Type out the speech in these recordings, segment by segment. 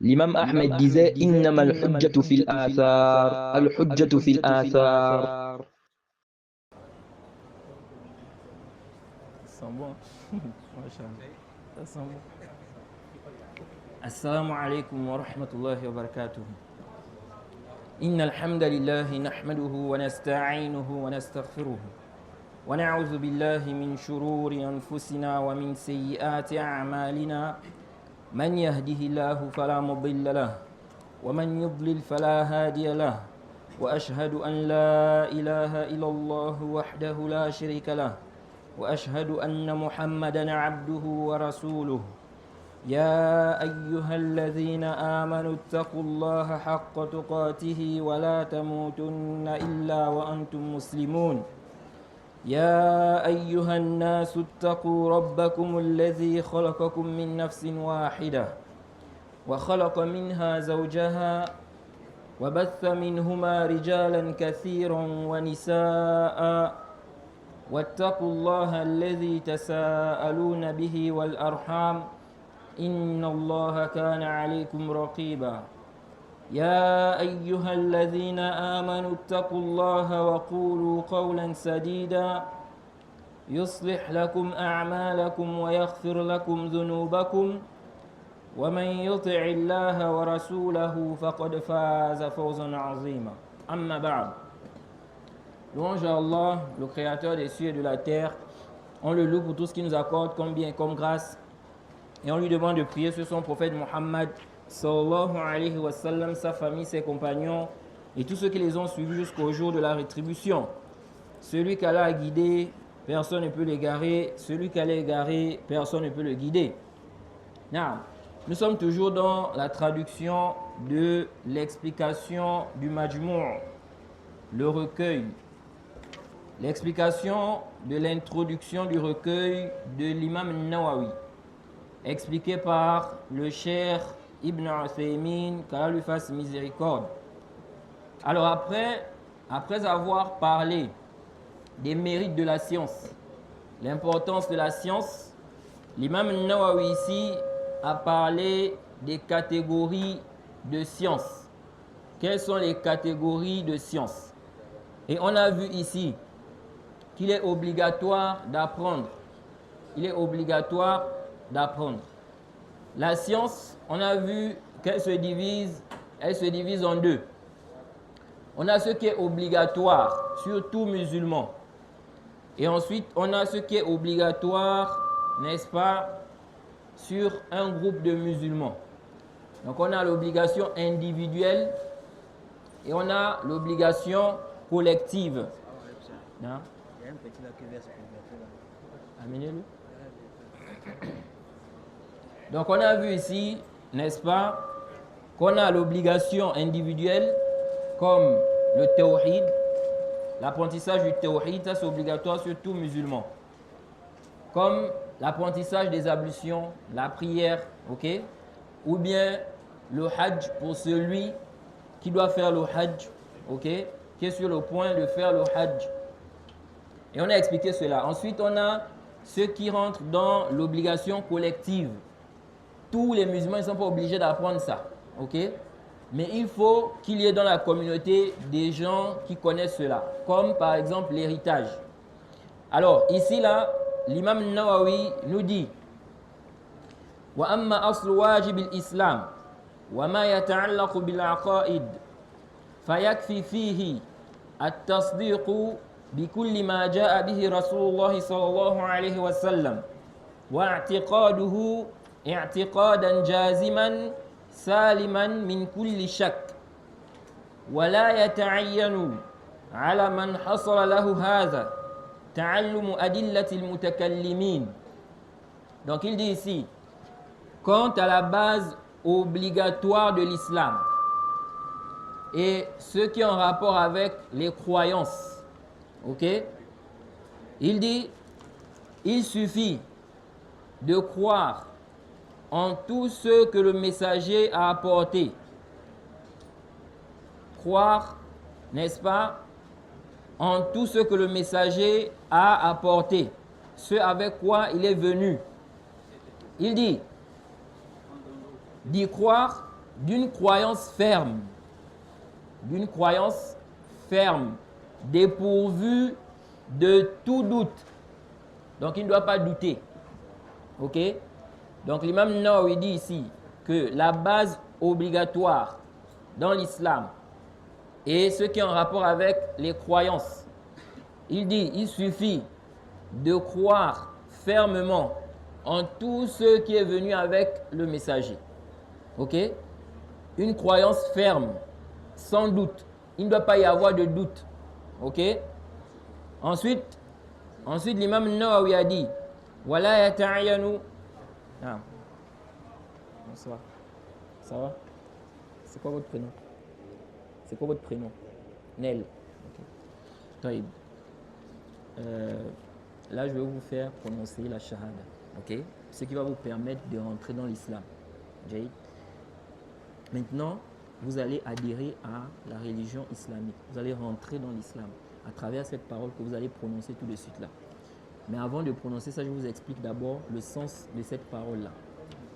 L'imam Ahmed disait Innama al-hujjatu fil athar. Al-hujjatu fil athar. Ça sent bon. Machallah. Ça sent bon. Assalamu alaikum wa rahmatullahi wa barakatuh. إن الحمد لله نحمده ونستعينه ونستغفره ونعوذ بالله من شرور أنفسنا ومن سيئات أعمالنا من يهده الله فلا مضل له ومن يضلل فلا هادي له وأشهد أن لا إله إلا الله وحده لا شريك له وأشهد أن محمدا عبده ورسوله يا أيها الذين آمنوا اتقوا الله حق تقاته ولا تموتن إلا وأنتم مسلمون يا أيها الناس اتقوا ربكم الذي خلقكم من نفس واحدة وخلق منها زوجها وبث منهما رجالا كثيرا ونساء واتقوا الله الذي تساءلون به والأرحام إن الله كان عليكم رقيبا يا أيها الذين آمنوا اتقوا الله وقولوا قولا سديدا يصلح لكم أعمالكم ويغفر لكم ذنوبكم ومن يطع الله ورسوله فقد فاز فوزا عظيما أما بعد. Louange à Allah, le créateur des cieux et de la terre. On le loue pour tout ce qu'il nous accorde comme bien et comme grâce. Et on lui demande de prier sur son prophète Muhammad sallallahu alayhi wa sallam, sa famille, ses compagnons et tous ceux qui les ont suivis jusqu'au jour de la rétribution. Celui qu'Allah a guidé, personne ne peut l'égarer. Celui qu'Allah a égaré, personne ne peut le guider. Nous sommes toujours dans la traduction de l'explication du Majmou', le recueil. L'explication de l'introduction du recueil de l'imam Nawawi, expliqué par le cheikh Ibn Uthaymin, qu'Allah lui fasse miséricorde. Alors après avoir parlé des mérites de la science, l'importance de la science, l'imam Nawawi ici a parlé des catégories de science. Quelles sont les catégories de science? Et on a vu ici qu'il est obligatoire d'apprendre. Il est obligatoire d'apprendre. La science, on a vu qu'elle se divise en deux. On a ce qui est obligatoire sur tout musulman. Et ensuite, on a ce qui est obligatoire, n'est-ce pas, sur un groupe de musulmans. Donc on a l'obligation individuelle et on a l'obligation collective. Non? Il y a un petit là qui verse pour amenez-le. Donc on a vu ici, n'est-ce pas, qu'on a l'obligation individuelle comme le tawhid, l'apprentissage du tawhid, ça c'est obligatoire sur tout musulman. Comme l'apprentissage des ablutions, la prière, ok, ou bien le hajj pour celui qui doit faire le hajj, ok, qui est sur le point de faire le hajj. Et on a expliqué cela. Ensuite, on a ceux qui rentrent dans l'obligation collective. Tous les musulmans ne sont pas obligés d'apprendre ça, ok? Mais il faut qu'il y ait dans la communauté des gens qui connaissent cela, comme par exemple l'héritage. Alors, ici, là, l'imam Nawawi nous dit وَأَمَّا أَصْلُ وَاجِبِ الْإِسْلَامِ وَمَا يَتَعَلَّقُ بِالْعَقَائِدِ فَيَكْفِي فِيهِ التصديق بكل ما جاء به رسول الله صلى الله عليه وسلم واعتقاده اعتقادا جازما سالما من كل شك ولا يتعين على من حصل له هذا تعلم أدلة المتكلمين. Donc il dit ici, quant à la base obligatoire de l'islam et ce qui est en rapport avec les croyances, ok, il dit, il suffit de croire en tout ce que le messager a apporté. Croire, n'est-ce pas, en tout ce que le messager a apporté, ce avec quoi il est venu. Il dit, d'y croire d'une croyance ferme, dépourvue de tout doute. Donc il ne doit pas douter. Ok? Donc l'imam Nawawi dit ici que la base obligatoire dans l'islam et ce qui est en rapport avec les croyances, il dit il suffit de croire fermement en tout ce qui est venu avec le messager. Ok? Une croyance ferme, sans doute. Il ne doit pas y avoir de doute. Ok? Ensuite l'imam Nawawi a dit Wala yata'ayanu. Ah. Bonsoir. Ça va? C'est quoi votre prénom? Nel. Ok. Taïb. Là, je vais vous faire prononcer la shahada. Ok? Ce qui va vous permettre de rentrer dans l'islam. Jaïd. Maintenant, vous allez adhérer à la religion islamique. Vous allez rentrer dans l'islam à travers cette parole que vous allez prononcer tout de suite là. Mais avant de prononcer ça, je vous explique d'abord le sens de cette parole-là.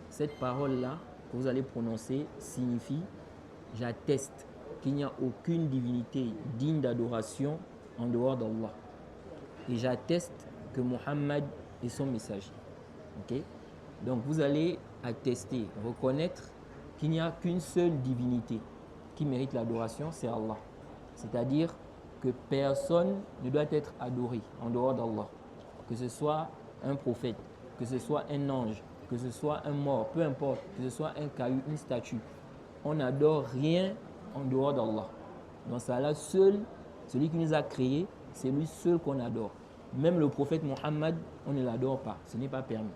Cette parole-là que vous allez prononcer signifie « J'atteste qu'il n'y a aucune divinité digne d'adoration en dehors d'Allah. Et j'atteste que Muhammad est son messager. » Ok? Donc vous allez attester, reconnaître qu'il n'y a qu'une seule divinité qui mérite l'adoration, c'est Allah. C'est-à-dire que personne ne doit être adoré en dehors d'Allah. Que ce soit un prophète, que ce soit un ange, que ce soit un mort, peu importe, que ce soit un caillou, une statue. On n'adore rien en dehors d'Allah. Donc c'est Allah seul, celui qui nous a créés, c'est lui seul qu'on adore. Même le prophète Mohammed, on ne l'adore pas, ce n'est pas permis.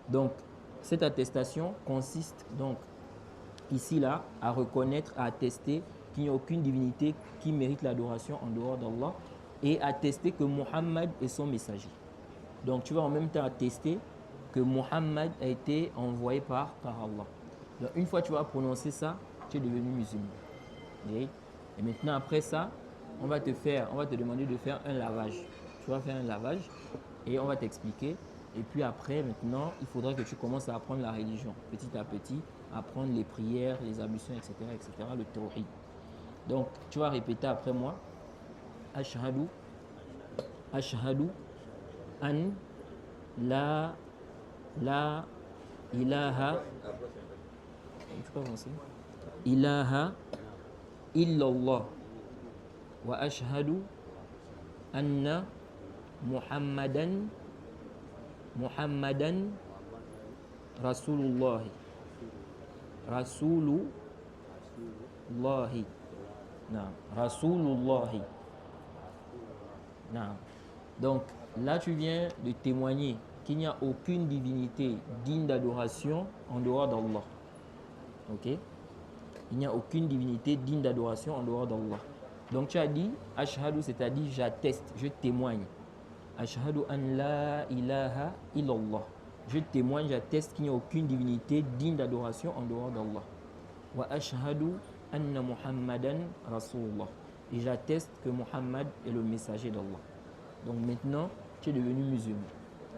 Donc cette attestation consiste donc ici là à reconnaître, à attester qu'il n'y a aucune divinité qui mérite l'adoration en dehors d'Allah et attester que Mohammed est son messager. Donc tu vas en même temps attester que Mohammed a été envoyé par Allah. Donc une fois que tu vas prononcer ça, tu es devenu musulman. Et maintenant après ça, on va te demander de faire un lavage. Tu vas faire un lavage et on va t'expliquer. Et puis après, maintenant, il faudra que tu commences à apprendre la religion, petit à petit, apprendre les prières, les ablutions, etc., le tawhid. Donc, tu vas répéter après moi. Ashhadu an la ilaha illallah wa ashhadu anna Muhammadan Rasulullah. Donc là tu viens de témoigner qu'il n'y a aucune divinité digne d'adoration en dehors d'Allah. Ok? Il n'y a aucune divinité digne d'adoration en dehors d'Allah. Donc tu as dit ashhadu, c'est-à-dire j'atteste, je témoigne. Ashhadu an la ilaha illallah. Je témoigne, j'atteste qu'il n'y a aucune divinité digne d'adoration en dehors d'Allah. Wa ashhadu anna Muhammadan Rasulullah. Et j'atteste que Muhammad est le messager d'Allah. Donc maintenant, tu es devenu musulman.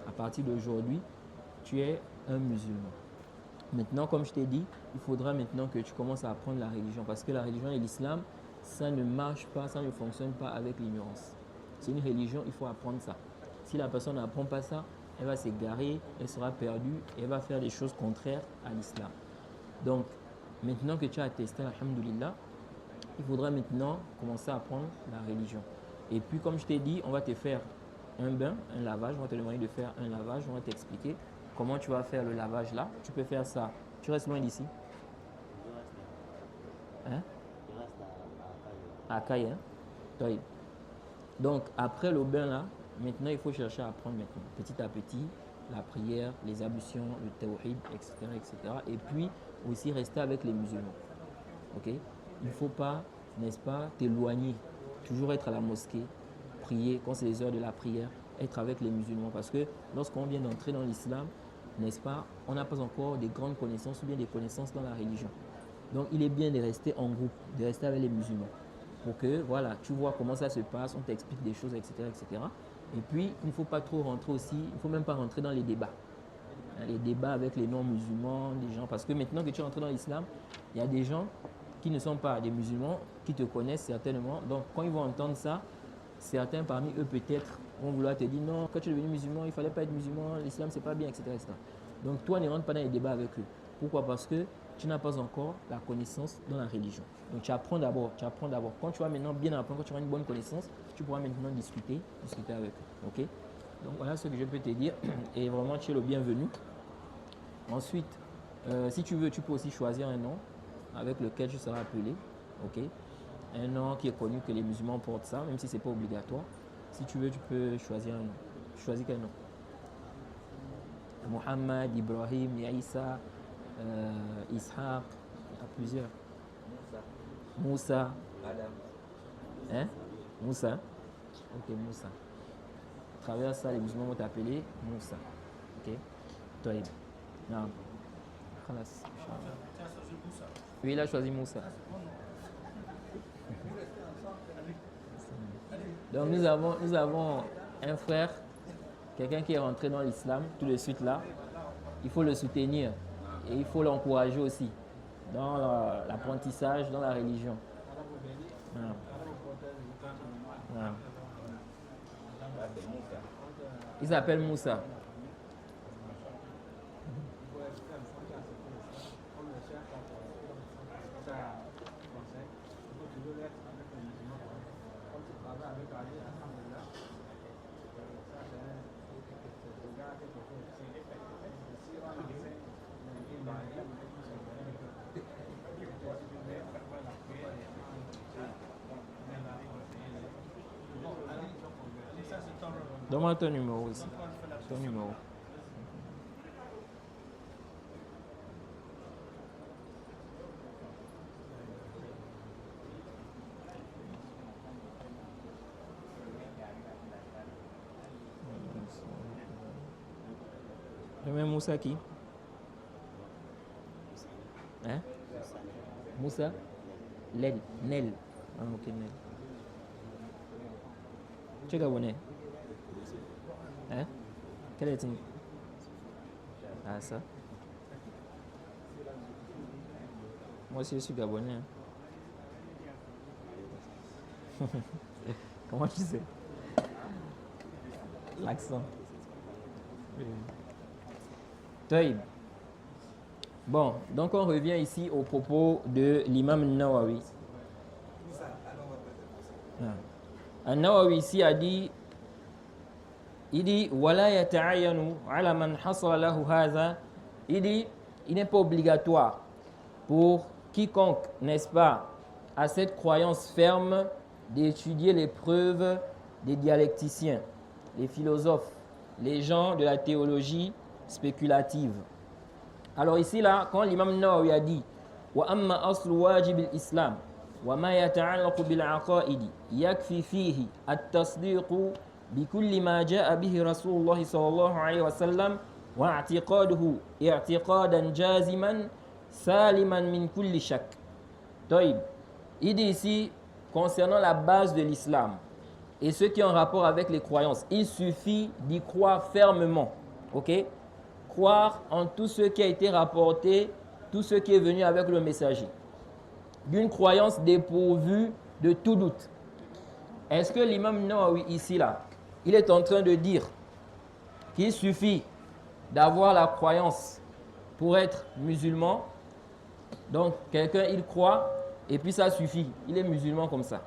À partir d'aujourd'hui, tu es un musulman. Maintenant, comme je t'ai dit, il faudra maintenant que tu commences à apprendre la religion. Parce que la religion et l'islam, ça ne marche pas, ça ne fonctionne pas avec l'ignorance. C'est une religion, il faut apprendre ça. Si la personne n'apprend pas ça, elle va s'égarer, elle sera perdue et elle va faire des choses contraires à l'islam. Donc, maintenant que tu as attesté, alhamdoulilah, il faudra maintenant commencer à apprendre la religion. Et puis, comme je t'ai dit, on va te faire un bain, un lavage. On va te demander de faire un lavage. On va t'expliquer comment tu vas faire le lavage là. Tu peux faire ça. Tu restes loin d'ici? Hein? À Kaye, hein? Donc, après le bain là, maintenant, il faut chercher à apprendre maintenant, petit à petit, la prière, les ablutions, le tawhid, etc., etc. Et puis, aussi rester avec les musulmans. Ok? Il ne faut pas, n'est-ce pas, t'éloigner. Toujours être à la mosquée, prier, quand c'est les heures de la prière, être avec les musulmans. Parce que lorsqu'on vient d'entrer dans l'islam, n'est-ce pas, on n'a pas encore des grandes connaissances ou bien des connaissances dans la religion. Donc, il est bien de rester en groupe, de rester avec les musulmans. Pour que, voilà, tu vois comment ça se passe, on t'explique des choses, etc., etc. Et puis, il ne faut pas trop rentrer aussi, il ne faut même pas rentrer dans les débats. les débats avec les non-musulmans, des gens, parce que maintenant que tu es entré dans l'islam, il y a des gens qui ne sont pas des musulmans, qui te connaissent certainement. Donc, quand ils vont entendre ça, certains parmi eux peut-être vont vouloir te dire non, quand tu es devenu musulman, il ne fallait pas être musulman, l'islam c'est pas bien, etc., etc. Donc, toi, ne rentre pas dans les débats avec eux. Pourquoi? Parce que tu n'as pas encore la connaissance dans la religion. Donc, tu apprends d'abord. Quand tu vas maintenant bien apprendre, quand tu auras une bonne connaissance, tu pourras maintenant discuter avec eux. Ok? Donc, voilà ce que je peux te dire. Et vraiment, tu es le bienvenu. Ensuite, si tu veux, tu peux aussi choisir un nom avec lequel tu seras appelé. Ok? Un nom qui est connu que les musulmans portent ça, même si ce n'est pas obligatoire. Si tu veux, tu peux choisir un nom. Tu choisis quel nom? Mohammed, Ibrahim, Yaïssa, Ishaq, il y a plusieurs. Moussa. Adam. Hein? Moussa. Ok, Moussa. À travers ça, les musulmans vont t'appeler Moussa. Ok? Toi, non. Oui, il a choisi Moussa. Donc nous avons un frère, quelqu'un qui est rentré dans l'islam tout de suite là. Il faut le soutenir et il faut l'encourager aussi dans l'apprentissage, dans la religion. Voilà. Voilà. Il s'appelle Moussa. Donne-moi ton numéro aussi. Ton numéro. Je mets Moussa qui? Hein? Moussa? Nel. Ah, ok, Nel. Tu es Gabonais? Hein? Quelle est une... Ah, ça? Moi aussi, je suis Gabonais. Hein. Comment tu sais? L'accent. Taïb. Bon, donc on revient ici au propos de l'imam Nawawi. Nawawi ici a dit, il dit wala yata'ayyanu ala man hasala lahu hadha. Il dit, il n'est pas obligatoire pour quiconque, n'est-ce pas, a cette croyance ferme d'étudier les preuves des dialecticiens, les philosophes, les gens de la théologie spéculative. Alors ici là, quand l'imam Nawawi a dit wa amma aslu wajib al-islam wa ma yata'allaqu bil aqaidi yakfi fihi at-tasdiq bi kulli ma ja'a bihi Rasulullah sallallahu alayhi wa sallam wa i'tiqaduhu i'tiqadan jaziman saliman min kulli shak. Taïb. Il dit ici concernant la base de l'islam et ce qui est en rapport avec les croyances, il suffit d'y croire fermement. OK? Croire en tout ce qui a été rapporté, tout ce qui est venu avec le messager. D'une croyance dépourvue de tout doute. Est-ce que l'imam Nawawi ici là, il est en train de dire qu'il suffit d'avoir la croyance pour être musulman? Donc quelqu'un il croit et puis ça suffit, il est musulman comme ça.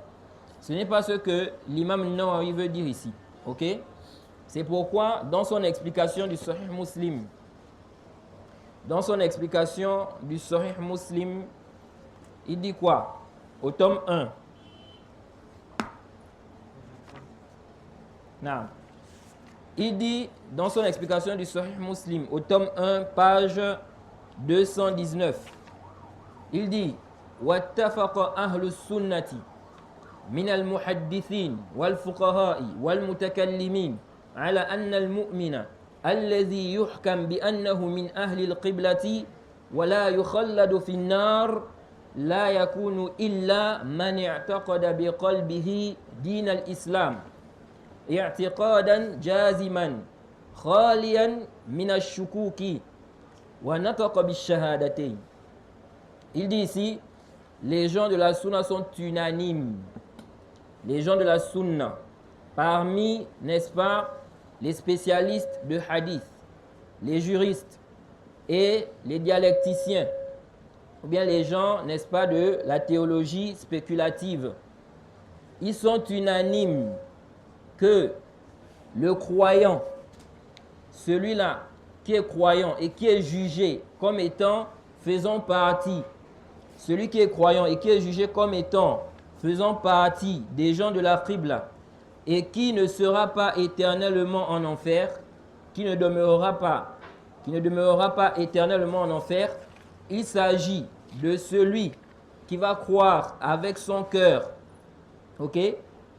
Ce n'est pas ce que l'imam Nawawi veut dire ici. OK? C'est pourquoi dans son explication du Sahih Muslim, il dit quoi? Au tome 1. Non. Il dit dans son explication du Sahih Muslim, au tome 1, page 219, il dit wattafaqa ahlus sunnati min al-muhaddithin wal-fuqaha'i wal-mutakallimin على أن المؤمن الذي يحكم بأنه من أهل القبلة ولا يخلد في النار لا يكون إلا من اعتقد بقلبه دين الإسلام اعتقادا جازما خاليا من الشكوك ونطق بالشهادتين. Il dit ici, les gens de la sunna sont unanimes. Les gens de la sunna, parmi, n'est-ce pas, les spécialistes de hadith, les juristes et les dialecticiens, ou bien les gens, n'est-ce pas, de la théologie spéculative, ils sont unanimes que le croyant, celui-là qui est croyant et qui est jugé comme étant faisant partie, celui qui est croyant et qui est jugé comme étant faisant partie des gens de la Qibla et qui ne sera pas éternellement en enfer, qui ne demeurera pas éternellement en enfer, il s'agit de celui qui va croire avec son cœur. Ok?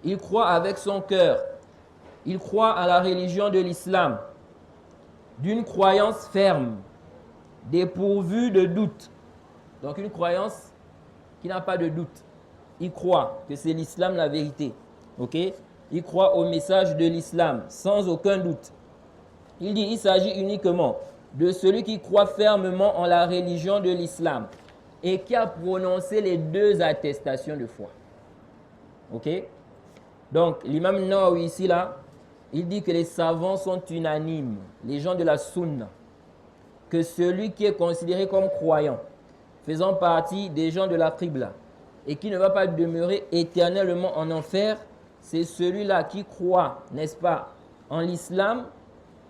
Il croit avec son cœur. Il croit à la religion de l'islam, d'une croyance ferme, dépourvue de doute. Donc une croyance qui n'a pas de doute. Il croit que c'est l'islam la vérité. Ok? Il croit au message de l'islam sans aucun doute. Il dit il s'agit uniquement de celui qui croit fermement en la religion de l'islam et qui a prononcé les deux attestations de foi. Ok? Donc l'imam Nawawi ici là, il dit que les savants sont unanimes, les gens de la sunna, que celui qui est considéré comme croyant, faisant partie des gens de la Qibla, et qui ne va pas demeurer éternellement en enfer, c'est celui-là qui croit, n'est-ce pas, en l'islam.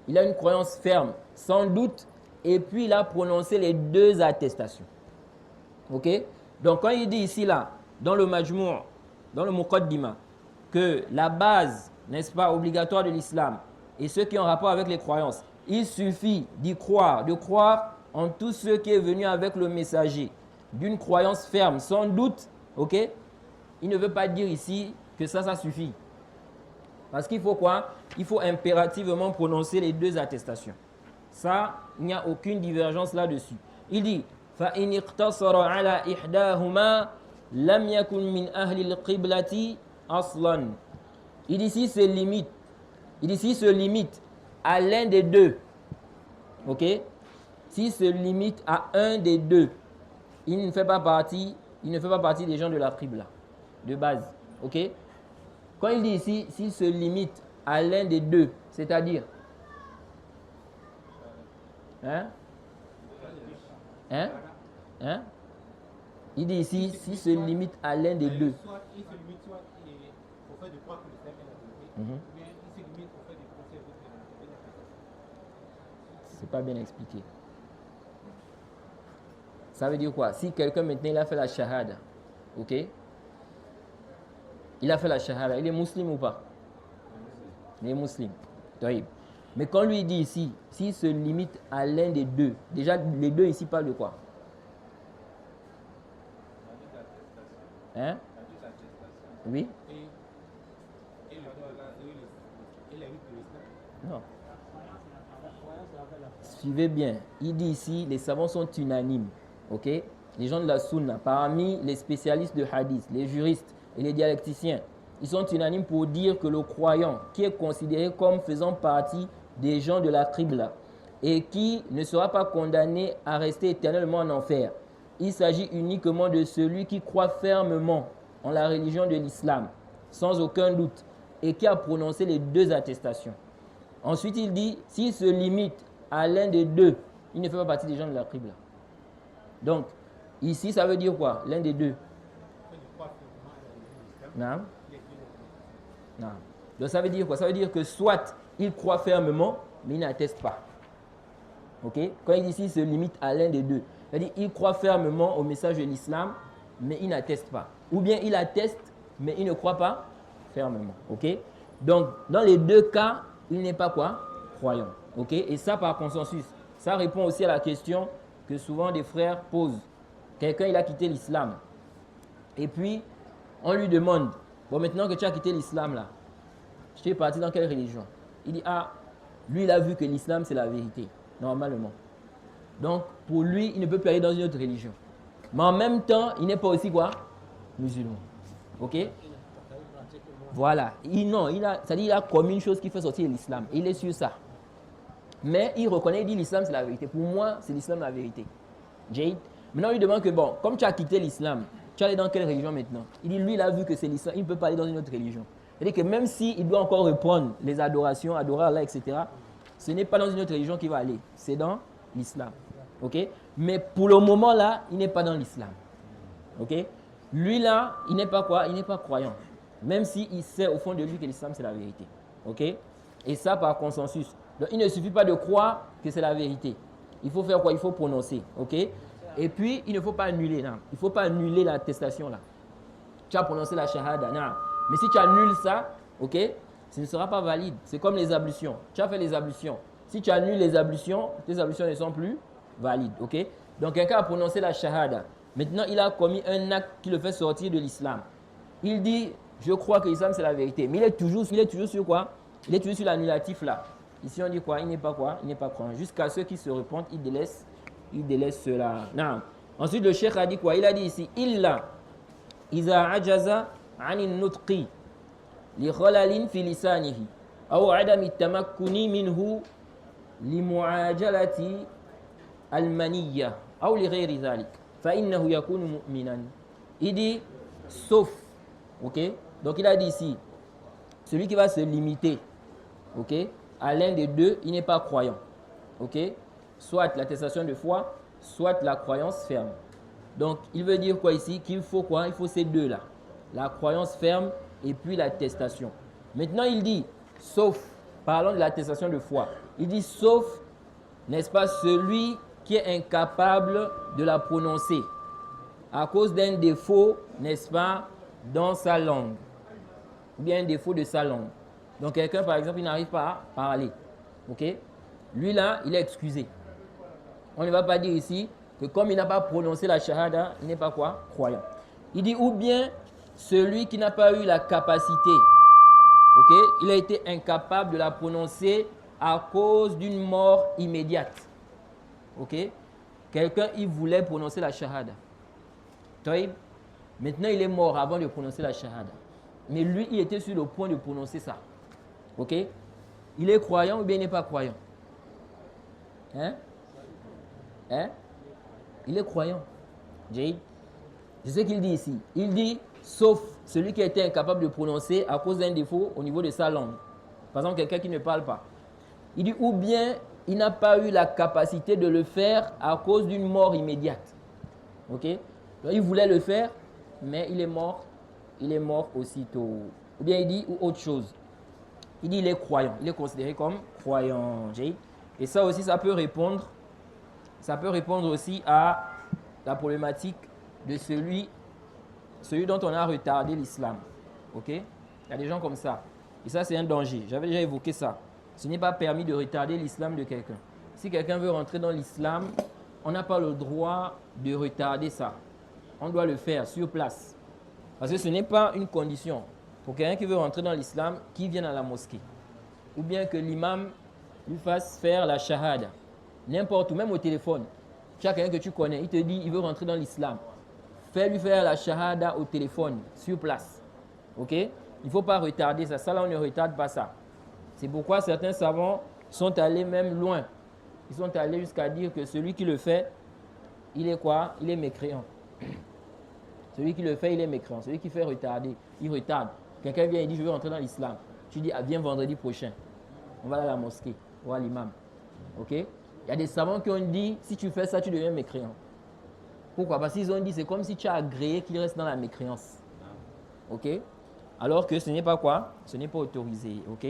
Il a une croyance ferme, sans doute, et puis il a prononcé les deux attestations. Ok? Donc quand il dit ici là, dans le Majmou', dans le Muqaddima, que la base, n'est-ce pas, obligatoire de l'islam, et ceux qui ont rapport avec les croyances, il suffit d'y croire, de croire en tout ce qui est venu avec le messager, d'une croyance ferme, sans doute. Ok? Il ne veut pas dire ici que ça suffit. Parce qu'il faut quoi? Il faut impérativement prononcer les deux attestations. Ça, il n'y a aucune divergence là-dessus. Il dit فَإِنِ اقْتَصَرَ عَلَى إِحْدَاهُمَا لَمْ يَكُنْ مِنْ أَهْلِ الْقِبْلَةِ أَصْلًا. Il dit ici se limite à l'un des deux. Ok? S'il se limite à un des deux, il ne fait pas partie des gens de la Qibla, de base. Ok? Quand il dit ici, s'il se limite à l'un des deux, c'est-à-dire, il dit ici, s'il se limite à l'un des deux. Soit il se limite soit au fait de croire que l'islam est la vérité, ou bien il se limite au fait de penser que l'islam est la vérité. C'est pas bien expliqué. Ça veut dire quoi? Si quelqu'un maintenant il a fait la shahada, ok? Il a fait la shahada, il est musulman ou pas? Il est musulman. Mais quand lui dit ici, s'il se limite à l'un des deux, déjà les deux ici parlent de quoi? Hein? Oui? Non. Suivez bien. Il dit ici, les savants sont unanimes. Ok? Les gens de la sunna, parmi les spécialistes de hadith, les juristes et les dialecticiens, ils sont unanimes pour dire que le croyant qui est considéré comme faisant partie des gens de la Qibla et qui ne sera pas condamné à rester éternellement en enfer, il s'agit uniquement de celui qui croit fermement en la religion de l'islam, sans aucun doute, et qui a prononcé les deux attestations. Ensuite, il dit, s'il se limite à l'un des deux, il ne fait pas partie des gens de la Qibla. Donc, ici, ça veut dire quoi? L'un des deux. Non. Non. Donc, ça veut dire quoi? Ça veut dire que soit il croit fermement, mais il n'atteste pas. Ok? Quand il dit ici, il se limite à l'un des deux. C'est-à-dire il croit fermement au message de l'islam, mais il n'atteste pas. Ou bien il atteste, mais il ne croit pas fermement. Ok? Donc, dans les deux cas, il n'est pas quoi? Croyant. Ok? Et ça, par consensus, ça répond aussi à la question que souvent des frères posent. Quelqu'un, il a quitté l'islam. Et puis, on lui demande, bon, maintenant que tu as quitté l'islam, là, tu es parti dans quelle religion? Il dit, ah, lui, il a vu que l'islam, c'est la vérité, normalement. Donc, pour lui, il ne peut plus aller dans une autre religion. Mais en même temps, il n'est pas aussi quoi? Musulman. Ok? Voilà. C'est-à-dire il a commis une chose qui fait sortir l'islam. Il est sur ça. Mais il reconnaît, il dit l'islam c'est la vérité. Pour moi, c'est l'islam la vérité. Jade. Maintenant, il lui demande que bon, comme tu as quitté l'islam, tu es allé dans quelle religion maintenant? Il dit, lui, il a vu que c'est l'islam, il ne peut pas aller dans une autre religion. C'est-à-dire que même s'il doit encore reprendre les adorations, adorer Allah, etc., ce n'est pas dans une autre religion qu'il va aller, c'est dans l'islam. Okay? Mais pour le moment là, il n'est pas dans l'islam. Okay? Lui là, il n'est pas quoi? Il n'est pas croyant. Même s'il sait au fond de lui que l'islam c'est la vérité. Okay? Et ça par consensus. Donc il ne suffit pas de croire que c'est la vérité. Il faut faire quoi? Il faut prononcer. Okay? Et puis il ne faut pas annuler. Non. Il ne faut pas annuler l'attestation là. Tu as prononcé la shahada. Non. Mais si tu annules ça, ok, ce ne sera pas valide. C'est comme les ablutions. Tu as fait les ablutions. Si tu annules les ablutions, tes ablutions ne sont plus valides. Ok? Donc quelqu'un a prononcé la shahada. Maintenant, il a commis un acte qui le fait sortir de l'islam. Il dit, je crois que l'islam c'est la vérité. Mais il est toujours sur quoi? Il est toujours sur l'annulatif là. Ici on dit quoi? Il n'est pas quoi? Il n'est pas croyant. Jusqu'à ceux qui se repentent, il délaisse cela. Non. Ensuite, le cheikh a dit quoi? Il a dit ici, illa iza ajaza عن النطق لخلل في لسانه أو عدم التمكن منه لمعاجلة المنية أو لغير ذلك فإنه يكون مؤمنا. Il dit sauf, ok, donc il a dit ici celui qui va se limiter, ok, à l'un des deux, il n'est pas croyant, ok, soit l'attestation de foi, soit la croyance ferme. Donc il veut dire quoi ici? Qu'il faut quoi? Il faut ces deux là. La croyance ferme et puis l'attestation. Maintenant, il dit, sauf, parlons de l'attestation de foi. Il dit, sauf, n'est-ce pas, celui qui est incapable de la prononcer à cause d'un défaut, n'est-ce pas, dans sa langue. Ou bien un défaut de sa langue. Donc, quelqu'un, par exemple, il n'arrive pas à parler. Ok? Lui, là, il est excusé. On ne va pas dire ici que comme il n'a pas prononcé la shahada, il n'est pas quoi? Croyant. Il dit, ou bien celui qui n'a pas eu la capacité, ok, il a été incapable de la prononcer à cause d'une mort immédiate. Ok, quelqu'un, il voulait prononcer la shahada. Maintenant, il est mort avant de prononcer la shahada. Mais lui, il était sur le point de prononcer ça. Ok, il est croyant ou bien il n'est pas croyant? Hein? Il est croyant. Jade. C'est ce qu'il dit ici. Il dit, sauf celui qui a été incapable de prononcer à cause d'un défaut au niveau de sa langue. Par exemple, quelqu'un qui ne parle pas. Il dit, ou bien il n'a pas eu la capacité de le faire à cause d'une mort immédiate. Ok? Donc, il voulait le faire, mais il est mort aussitôt. Ou bien il dit, ou autre chose. Il dit, il est croyant. Il est considéré comme croyant. Et ça aussi, ça peut répondre aussi à la problématique de celui dont on a retardé l'islam. Ok? Il y a des gens comme ça. Et ça, c'est un danger. J'avais déjà évoqué ça. Ce n'est pas permis de retarder l'islam de quelqu'un. Si quelqu'un veut rentrer dans l'islam, on n'a pas le droit de retarder ça. On doit le faire sur place. Parce que ce n'est pas une condition pour quelqu'un qui veut rentrer dans l'islam qui vienne à la mosquée. Ou bien que l'imam lui fasse faire la shahada. N'importe où, même au téléphone. Tu as quelqu'un que tu connais, il te dit il veut rentrer dans l'islam. Fais-lui faire la shahada au téléphone, sur place. Ok? Il ne faut pas retarder ça. Ça là, on ne retarde pas ça. C'est pourquoi certains savants sont allés même loin. Ils sont allés jusqu'à dire que celui qui le fait, il est quoi? Il est mécréant. Celui qui le fait, il est mécréant. Celui qui fait retarder, il retarde. Quelqu'un vient et dit je veux rentrer dans l'islam. Tu dis viens vendredi prochain. On va aller à la mosquée, voir l'imam. Ok? Il y a des savants qui ont dit si tu fais ça, tu deviens mécréant. Pourquoi? Parce qu'ils ont dit c'est comme si tu as agréé qu'il reste dans la mécréance. Ok? Alors que ce n'est pas quoi? Ce n'est pas autorisé. Ok?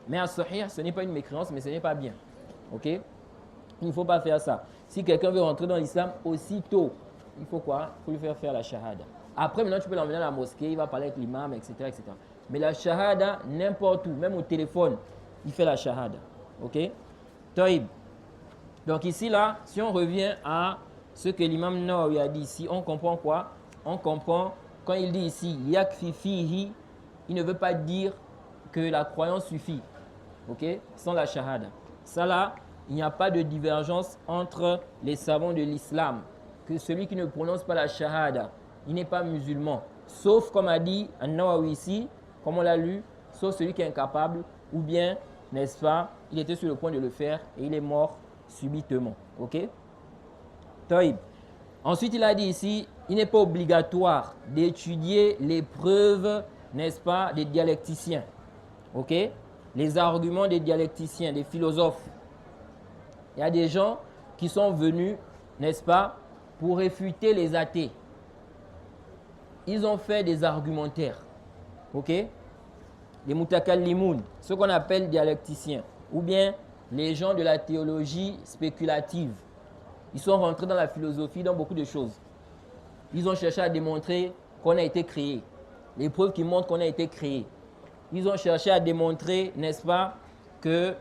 Mais à sahih, ce n'est pas une mécréance, mais ce n'est pas bien. Ok? Il ne faut pas faire ça. Si quelqu'un veut rentrer dans l'islam, aussitôt, il faut quoi? Il faut lui faire la shahada. Après, maintenant, tu peux l'emmener à la mosquée, il va parler avec l'imam, etc., etc. Mais la shahada, n'importe où, même au téléphone, il fait la shahada. Ok? Taïb. Donc ici, là, si on revient à ce que l'imam Nawawi a dit ici, on comprend quoi? On comprend quand il dit ici, yakfi fihi, il ne veut pas dire que la croyance suffit. Ok? Sans la shahada. Ça là, il n'y a pas de divergence entre les savants de l'islam. Que celui qui ne prononce pas la shahada, il n'est pas musulman. Sauf, comme a dit An-Nawawi ici, comme on l'a lu, sauf celui qui est incapable, ou bien, n'est-ce pas, il était sur le point de le faire et il est mort subitement. Ok? Taïb. Ensuite, il a dit ici, il n'est pas obligatoire d'étudier les preuves, n'est-ce pas, des dialecticiens. Ok? Les arguments des dialecticiens, des philosophes. Il y a des gens qui sont venus, n'est-ce pas, pour réfuter les athées. Ils ont fait des argumentaires. Ok? Les mutakallimoun, ce qu'on appelle dialecticiens, ou bien les gens de la théologie spéculative. Ils sont rentrés dans la philosophie, dans beaucoup de choses. Ils ont cherché à démontrer qu'on a été créé. Les preuves qui montrent qu'on a été créé. Ils ont cherché à démontrer, n'est-ce pas, que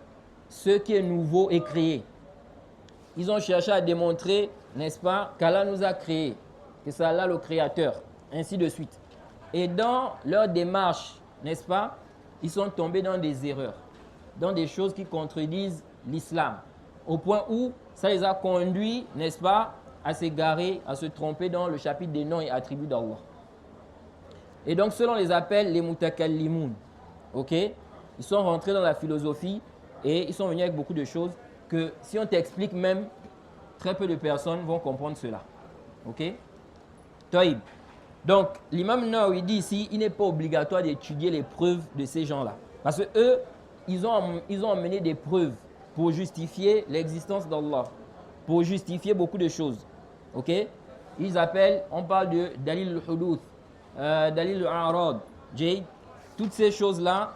ce qui est nouveau est créé. Ils ont cherché à démontrer, n'est-ce pas, qu'Allah nous a créés, que c'est Allah le créateur, ainsi de suite. Et dans leur démarche, n'est-ce pas, ils sont tombés dans des erreurs, dans des choses qui contredisent l'islam, au point où ça les a conduits, n'est-ce pas, à s'égarer, à se tromper dans le chapitre des noms et attributs d'Allah. Et donc, cela on les appelle les mutakallimoun. Ok? Ils sont rentrés dans la philosophie et ils sont venus avec beaucoup de choses que si on t'explique même, très peu de personnes vont comprendre cela. Ok? Taïb. Donc, l'imam Nawawi dit ici, il n'est pas obligatoire d'étudier les preuves de ces gens-là. Parce que eux, ils ont amené des preuves pour justifier l'existence d'Allah, pour justifier beaucoup de choses. Ok? Ils appellent, on parle de Dalil al-Hudouth, Dalil al-A'rad, Jade. Toutes ces choses-là,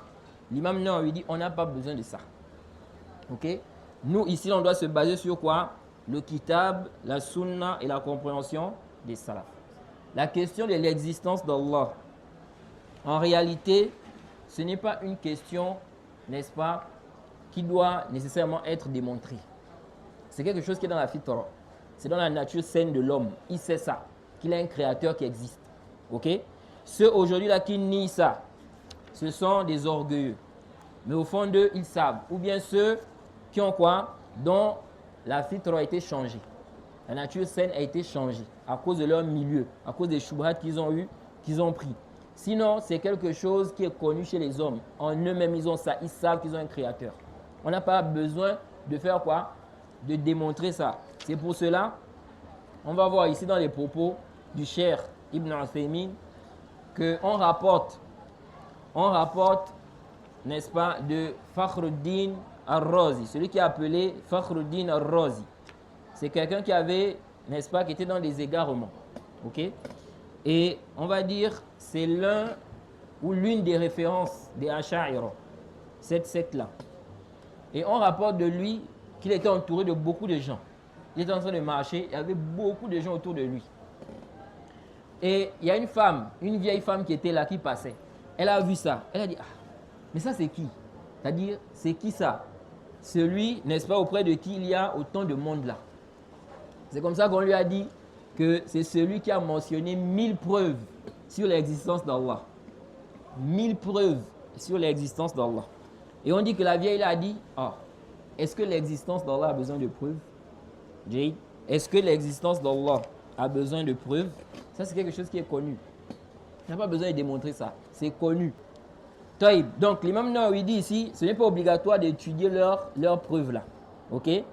l'imam Nawawi dit, on n'a pas besoin de ça. Ok? Nous, ici, on doit se baser sur quoi? Le kitab, la sunna et la compréhension des salafs. La question de l'existence d'Allah, en réalité, ce n'est pas une question, n'est-ce pas, qui doit nécessairement être démontrée. C'est quelque chose qui est dans la fitra. C'est dans la nature saine de l'homme. Il sait ça, qu'il a un créateur qui existe. Ok? Ceux aujourd'hui-là qui nient ça, ce sont des orgueilleux. Mais au fond d'eux, ils savent. Ou bien ceux qui ont quoi? Dont la fitra a été changée. La nature saine a été changée à cause de leur milieu, à cause des shubhat qu'ils ont eu, qu'ils ont pris. Sinon, c'est quelque chose qui est connu chez les hommes. En eux-mêmes, ils ont ça. Ils savent qu'ils ont un créateur. On n'a pas besoin de faire quoi? De démontrer ça. C'est pour cela, on va voir ici dans les propos du Cheikh Ibn Uthaymin qu'on rapporte, n'est-ce pas, de Fakhruddin al-Razi, celui qui est appelé Fakhruddin al-Razi. C'est quelqu'un qui avait, n'est-ce pas, qui était dans des égarements. Ok? Et on va dire, c'est l'un ou l'une des références des Asha'ira, cette secte-là. Et on rapporte de lui qu'il était entouré de beaucoup de gens. Il était en train de marcher, il y avait beaucoup de gens autour de lui. Et il y a une femme, une vieille femme qui était là, qui passait. Elle a vu ça. Elle a dit, ah, mais ça c'est qui? C'est-à-dire, c'est qui ça? Celui, n'est-ce pas, auprès de qui il y a autant de monde là. C'est comme ça qu'on lui a dit que c'est celui qui a mentionné 1000 preuves sur l'existence d'Allah. 1000 preuves sur l'existence d'Allah. Et on dit que la vieille a dit, ah, est-ce que l'existence d'Allah a besoin de preuves? Jade, est-ce que l'existence d'Allah a besoin de preuves? Ça, c'est quelque chose qui est connu. Il n'y a pas besoin de démontrer ça. C'est connu. Taïb. Donc, l'imam Nawawi dit ici, ce n'est pas obligatoire d'étudier leurs preuves là. Ok? Donc,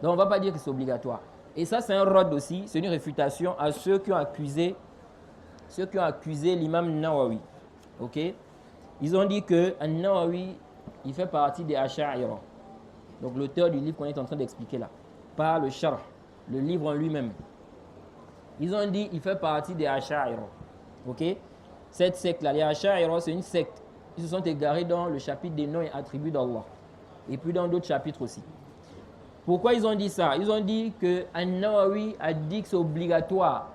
on ne va pas dire que c'est obligatoire. Et ça, c'est un rod aussi, c'est une réfutation à ceux qui ont accusé l'imam Nawawi. Ok? Ils ont dit que Nawawi, il fait partie des Asha'ira. Donc, l'auteur du livre qu'on est en train d'expliquer là. Pas le Sharh, le livre en lui-même. Ils ont dit qu'il fait partie des Asha'ira. Ok? Cette secte-là, les Asha'ira, c'est une secte. Ils se sont égarés dans le chapitre des noms et attributs d'Allah. Et puis dans d'autres chapitres aussi. Pourquoi ils ont dit ça? Ils ont dit que An-Nawawi a dit que c'est obligatoire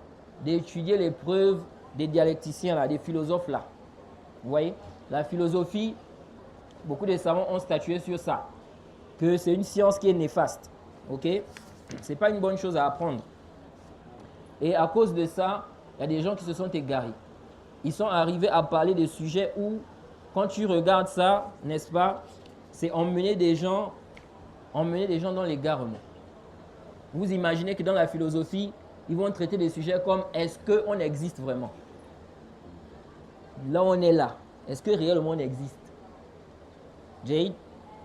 d'étudier les preuves des dialecticiens, là, des philosophes là. Vous voyez? La philosophie, beaucoup de savants ont statué sur ça. Que c'est une science qui est néfaste. Ok? C'est pas une bonne chose à apprendre. Et à cause de ça, il y a des gens qui se sont égarés. Ils sont arrivés à parler de sujets où, quand tu regardes ça, n'est-ce pas, c'est emmener des gens dans l'égarement. Vous imaginez que dans la philosophie, ils vont traiter des sujets comme est-ce qu'on existe vraiment? Là, on est là. Est-ce que réellement on existe? Jade,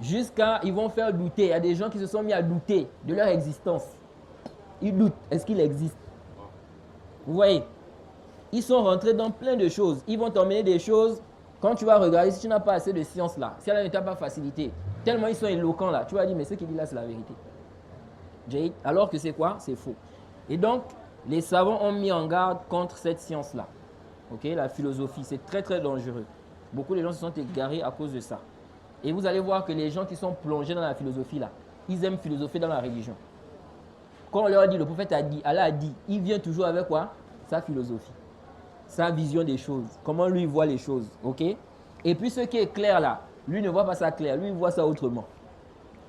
jusqu'à ils vont faire douter. Il y a des gens qui se sont mis à douter de leur existence. Ils doutent, est-ce qu'il existe? Vous voyez, ils sont rentrés dans plein de choses. Ils vont t'emmener des choses. Quand tu vas regarder, si tu n'as pas assez de science là, si elle ne t'a pas facilité, tellement ils sont éloquents là, tu vas dire, mais ce qu'il dit là, c'est la vérité. Alors que c'est quoi? C'est faux. Et donc, les savants ont mis en garde contre cette science-là. Okay? La philosophie, c'est très très dangereux. Beaucoup de gens se sont égarés à cause de ça. Et vous allez voir que les gens qui sont plongés dans la philosophie là, ils aiment philosopher dans la religion. Quand on leur dit, le prophète a dit, Allah a dit, il vient toujours avec quoi? Sa philosophie, sa vision des choses, comment lui voit les choses. Ok? Et puis ce qui est clair là, lui ne voit pas ça clair, lui il voit ça autrement.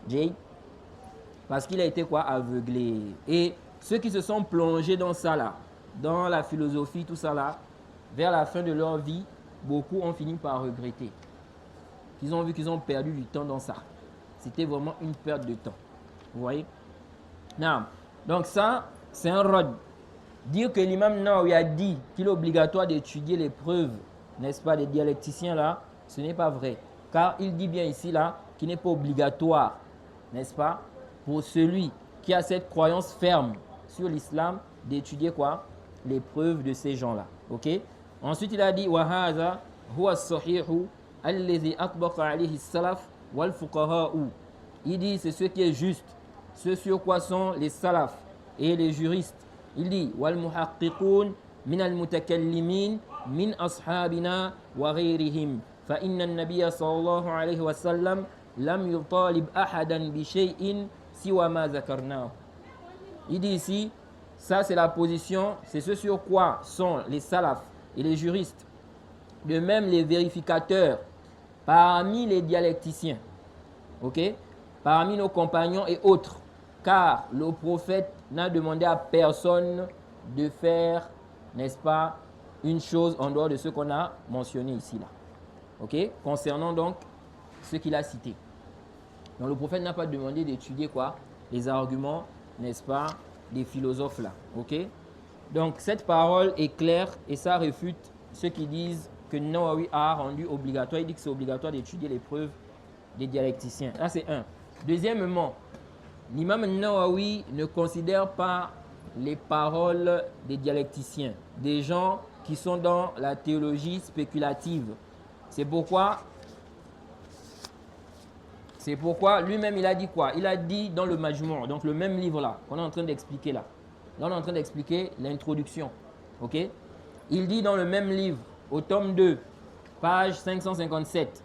Jay? Parce qu'il a été quoi? Aveuglé. Et ceux qui se sont plongés dans ça là, dans la philosophie, tout ça là, vers la fin de leur vie, beaucoup ont fini par regretter. Ils ont vu qu'ils ont perdu du temps dans ça. C'était vraiment une perte de temps. Vous voyez? Non. Donc ça, c'est un rod. Dire que l'imam Nawawi a dit qu'il est obligatoire d'étudier les preuves, n'est-ce pas, des dialecticiens là, ce n'est pas vrai. Car il dit bien ici là qu'il n'est pas obligatoire, n'est-ce pas, pour celui qui a cette croyance ferme sur l'islam d'étudier quoi? Les preuves de ces gens-là. Ok? Ensuite, il a dit wa hadha huwa as-sahihu alladhi atbaqa alayhi as-salaf wal fuqaha'u. Il dit c'est ce qui est juste, ce sur quoi sont les salafs et les juristes. Il dit wal muhaqqiqun min al-mutakallimin min ashabina wa ghayrihim fa inna an-nabiy sallallahu alayhi wa sallam lam yutalib ahadan bi shay'in siwa ma zakarnahu. Il dit ici, ça c'est la position, c'est ce sur quoi sont les salafs et les juristes, de même les vérificateurs parmi les dialecticiens, ok, parmi nos compagnons et autres, car le prophète n'a demandé à personne de faire, n'est-ce pas, une chose en dehors de ce qu'on a mentionné ici là, ok, concernant donc ce qu'il a cité. Donc le prophète n'a pas demandé d'étudier quoi? Les arguments, n'est-ce pas, des philosophes là. Ok? Donc cette parole est claire et ça réfute ceux qui disent que Nawawi a rendu obligatoire. Il dit que c'est obligatoire d'étudier les preuves des dialecticiens. Là c'est un. Deuxièmement, l'imam Nawawi ne considère pas les paroles des dialecticiens, des gens qui sont dans la théologie spéculative. C'est pourquoi lui-même il a dit quoi? Il a dit dans le Majmou', donc le même livre là, qu'on est en train d'expliquer là. Là on est en train d'expliquer l'introduction. Ok? Il dit dans le même livre, au tome 2, page 557,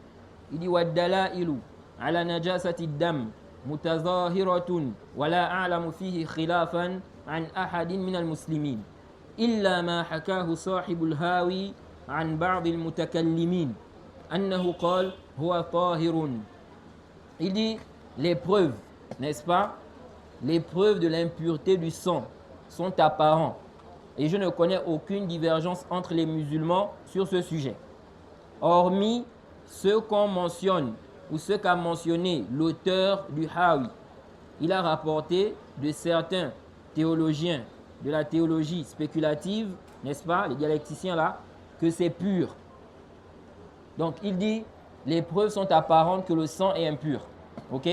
il dit وَالدَّلَائِلُ عَلَى نَجَاسَةِ الدَّمِ مُتَظَاهِرَةٌ وَلَا أَعْلَمُ فِيهِ خِلَافًا عَنْ أَحَدٍ مِنَ الْمُسْلِمِينَ إِلَّا مَا حَكَاهُ صَاحِبُ الْهَاوِي عَنْ بَعْضِ الْمُتَكَلِّمِينَ أَنَّهُ قَالَ هُوَ طَاهِرٌ. Il dit les preuves, n'est-ce pas? Les preuves de l'impureté du sang sont apparentes. Et je ne connais aucune divergence entre les musulmans sur ce sujet. Hormis ce qu'on mentionne ou ce qu'a mentionné l'auteur du Hawi. Il a rapporté de certains théologiens de la théologie spéculative, n'est-ce pas? Les dialecticiens là, que c'est pur. Donc il dit les preuves sont apparentes que le sang est impur. Ok?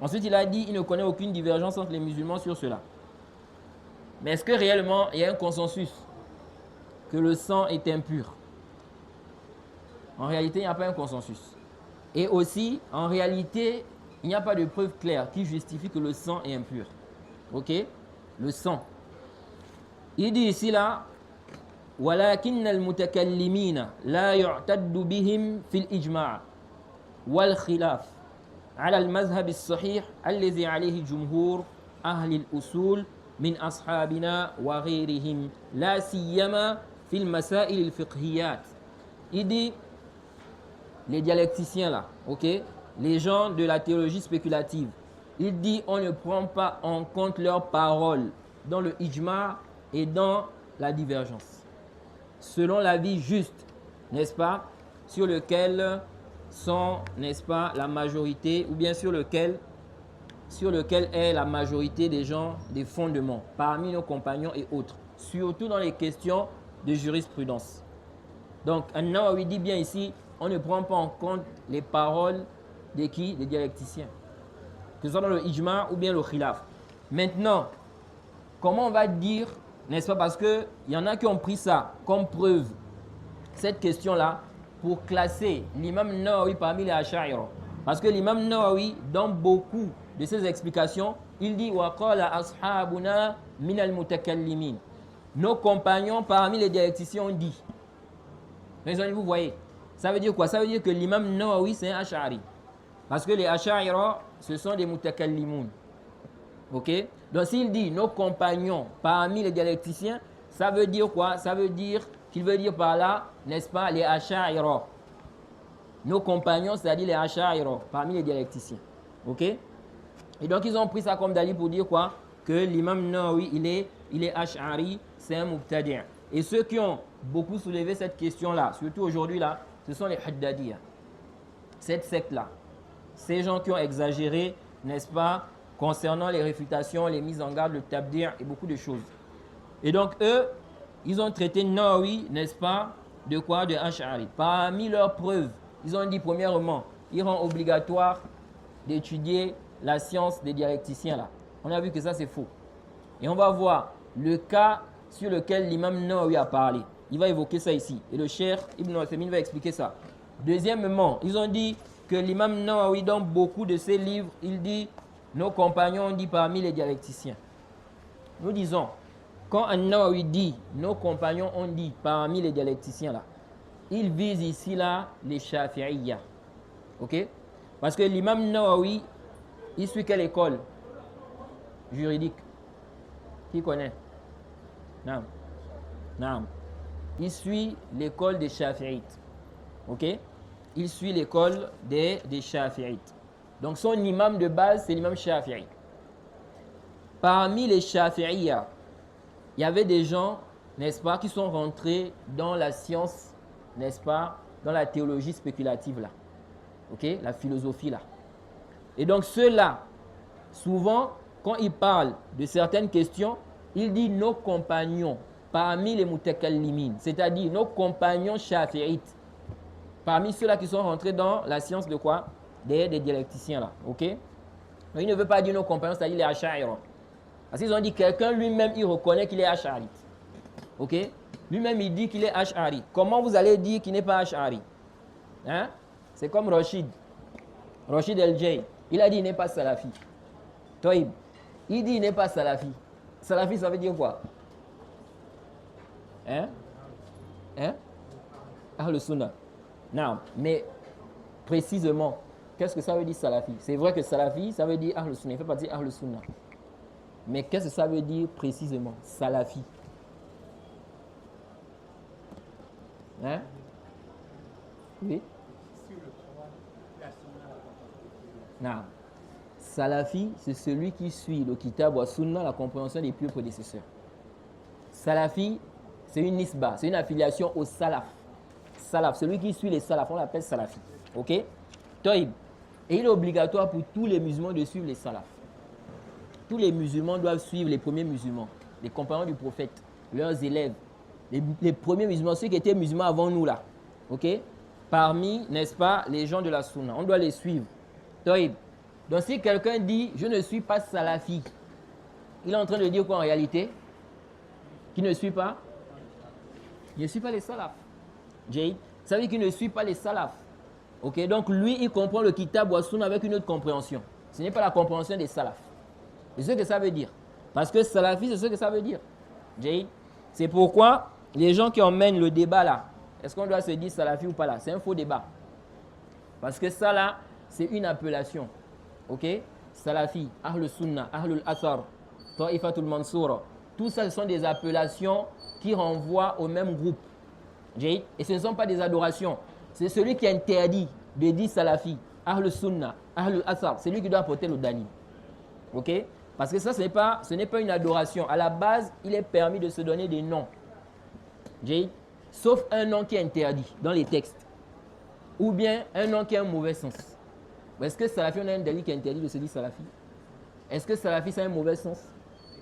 Ensuite, il a dit qu'il ne connaît aucune divergence entre les musulmans sur cela. Mais est-ce que réellement il y a un consensus que le sang est impur? En réalité, il n'y a pas un consensus. Et aussi, en réalité, il n'y a pas de preuve claire qui justifie que le sang est impur. Ok? Le sang. Il dit ici là, ولكن المتكلمين لا يعتد بهم في الإجماع والخلاف على المذهب الصحيح الذي عليه جمهور أهل الأصول من أصحابنا وغيرهم لا سيما في المسائل الفقهيات. Il dit les dialecticiens là, ok, les gens de la théologie spéculative, il dit on ne prend pas en compte leurs paroles dans le ijma et dans la divergence. Selon l'avis juste, n'est-ce pas, sur lequel sont, n'est-ce pas, la majorité, ou bien sur lequel est la majorité des gens, des fondements, parmi nos compagnons et autres, surtout dans les questions de jurisprudence. Donc, An-Nawawi dit bien ici, on ne prend pas en compte les paroles de qui? Des dialecticiens. Que ce soit dans le ijma ou bien le khilaf. Maintenant, comment on va dire, n'est-ce pas, parce qu'il y en a qui ont pris ça comme preuve, cette question-là, pour classer l'imam Nawawi parmi les Ash'ari. Parce que l'imam Nawawi, dans beaucoup de ses explications, il dit « Wa qala ashabuna min al-mutakallimin ». Nos compagnons parmi les dialecticiens ont dit. Mais vous voyez, ça veut dire quoi? Ça veut dire que l'imam Nawawi, c'est un Ash'ari. Parce que les Ash'ari, ce sont des mutakallimun. Ok? Donc s'il dit nos compagnons parmi les dialecticiens, ça veut dire quoi? Ça veut dire qu'il veut dire par là, n'est-ce pas, les Ash'ari. Nos compagnons, c'est-à-dire les Ash'ari parmi les dialecticiens. Ok? Et donc ils ont pris ça comme dalil pour dire quoi? Que l'imam Nawawi, il est Ash'ari, c'est un mubtadi'. Et ceux qui ont beaucoup soulevé cette question-là, surtout aujourd'hui là, ce sont les Haddadiyya. Cette secte-là. Ces gens qui ont exagéré, n'est-ce pas, concernant les réfutations, les mises en garde, le tabdir et beaucoup de choses. Et donc eux, ils ont traité Nawawi, n'est-ce pas, de quoi? De Ash'ari. Parmi leurs preuves, ils ont dit premièrement, il rend obligatoire d'étudier la science des dialecticiens là. On a vu que ça c'est faux. Et on va voir le cas sur lequel l'imam Nawawi a parlé. Il va évoquer ça ici. Et le cheikh Ibn Uthaymin va expliquer ça. Deuxièmement, ils ont dit que l'imam Nawawi, dans beaucoup de ses livres, il dit nos compagnons ont dit parmi les dialecticiens. Nous disons, quand un Nawawi dit nos compagnons ont dit parmi les dialecticiens là, il vise ici là les Shafi'iyya. Ok? Parce que l'imam Nawawi, il suit quelle école juridique? Qui connaît? Non. Non. Il suit l'école des Shafi'ites. Ok? Il suit l'école des Shafi'ites. Donc son imam de base, c'est l'imam Shafi'i. Parmi les Shafi'iyya, il y avait des gens, n'est-ce pas, qui sont rentrés dans la science, n'est-ce pas, dans la théologie spéculative là. Ok? La philosophie là. Et donc ceux-là, souvent, quand ils parlent de certaines questions, ils disent nos compagnons parmi les mutakallimin, c'est-à-dire nos compagnons shafi'ites. Parmi ceux-là qui sont rentrés dans la science de quoi? Des dialecticiens là. Ok? Mais il ne veut pas dire nos compagnons, c'est-à-dire les Ash'ari. Parce qu'ils ont dit quelqu'un lui-même, il reconnaît qu'il est Ash'ari. Ok? Lui-même, il dit qu'il est Ash'ari. Comment vous allez dire qu'il n'est pas Ash'ari? Hein? C'est comme Rachid El-Jay. Il a dit qu'il n'est pas Salafi. Toïb. Il dit qu'il n'est pas Salafi. Salafi, ça veut dire quoi? Hein? Hein? Ahl Sunnah. Non, mais précisément, qu'est-ce que ça veut dire Salafi? C'est vrai que Salafi, ça veut dire Ahl Sunnah. Il ne fait pas dire Ahl Sunnah. Mais qu'est-ce que ça veut dire précisément? Salafi. Hein? Oui? Non. Salafi, c'est celui qui suit le kitab wa sunna, la compréhension des pieux prédécesseurs. Salafi, c'est une nisba, c'est une affiliation au salaf. Salaf, celui qui suit les salafs, on l'appelle salafi. Ok? Toïb. Et il est obligatoire pour tous les musulmans de suivre les salafs. Tous les musulmans doivent suivre les premiers musulmans, les compagnons du prophète, leurs élèves, les premiers musulmans, ceux qui étaient musulmans avant nous là. Ok? Parmi, n'est-ce pas, les gens de la sunna. On doit les suivre. Toïb. Donc si quelqu'un dit je ne suis pas salafi, il est en train de dire quoi en réalité? Qu'il ne suit pas? Il ne suit pas les salafs. Jay, ça veut dire qu'il ne suit pas les salafs. Ok, donc lui il comprend le kitab wa sunna avec une autre compréhension. Ce n'est pas la compréhension des salafs. C'est ce que ça veut dire. Parce que salafi, c'est ce que ça veut dire. Jay, c'est pourquoi les gens qui emmènent le débat là, est-ce qu'on doit se dire salafi ou pas là? C'est un faux débat. Parce que ça là, c'est une appellation. Ok? Salafi, Ahl Sunnah, Ahlul Athar, Ta'ifatul Mansoura. Tout ça, ce sont des appellations qui renvoient au même groupe. Et ce ne sont pas des adorations. C'est celui qui interdit de dire Salafi, Ahl Sunnah, Ahlul Athar. C'est lui qui doit apporter le dani. Ok? Parce que ça, ce n'est pas une adoration. À la base, il est permis de se donner des noms. Sauf un nom qui est interdit dans les textes. Ou bien un nom qui a un mauvais sens. Est-ce que Salafi, on a un délit qui interdit de se dire Salafi? Est-ce que Salafi, ça a un mauvais sens?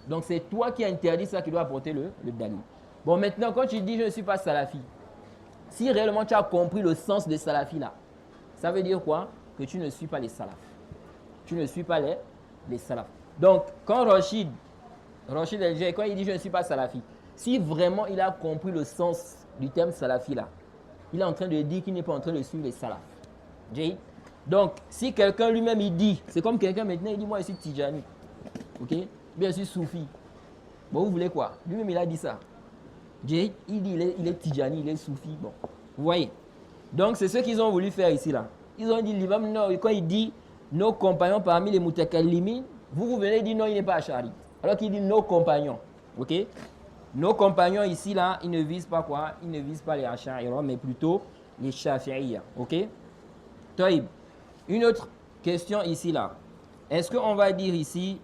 Donc c'est toi qui interdis ça qui doit apporter le dalil. Bon, maintenant, quand tu dis je ne suis pas Salafi, si réellement tu as compris le sens de Salafi là, ça veut dire quoi? que tu ne suis pas les salafs. Tu ne suis pas les salafs. Donc, quand Rachid El-Jay, quand il dit je ne suis pas salafi, si vraiment il a compris le sens du terme salafi là, il est en train de dire qu'il n'est pas en train de suivre les salafs. Donc, si quelqu'un lui-même il dit, c'est comme quelqu'un maintenant il dit moi je suis Tijani, ok, bien je suis Soufi. Bon, vous voulez quoi? Lui-même il a dit ça. Il dit il est Tijani, il est Soufi. Bon, vous voyez. Donc, c'est ce qu'ils ont voulu faire ici là. Ils ont dit l'imam, non, quand il dit nos compagnons parmi les mutakallimin, vous venez dire non, il n'est pas Ash'ari. Alors qu'il dit nos compagnons, ok? Nos compagnons ici là, ils ne visent pas quoi? Ils ne visent pas les Ash'ari, mais plutôt les Shafi'iyya, ok? Taïb. Une autre question ici là. Est-ce qu'on va dire ici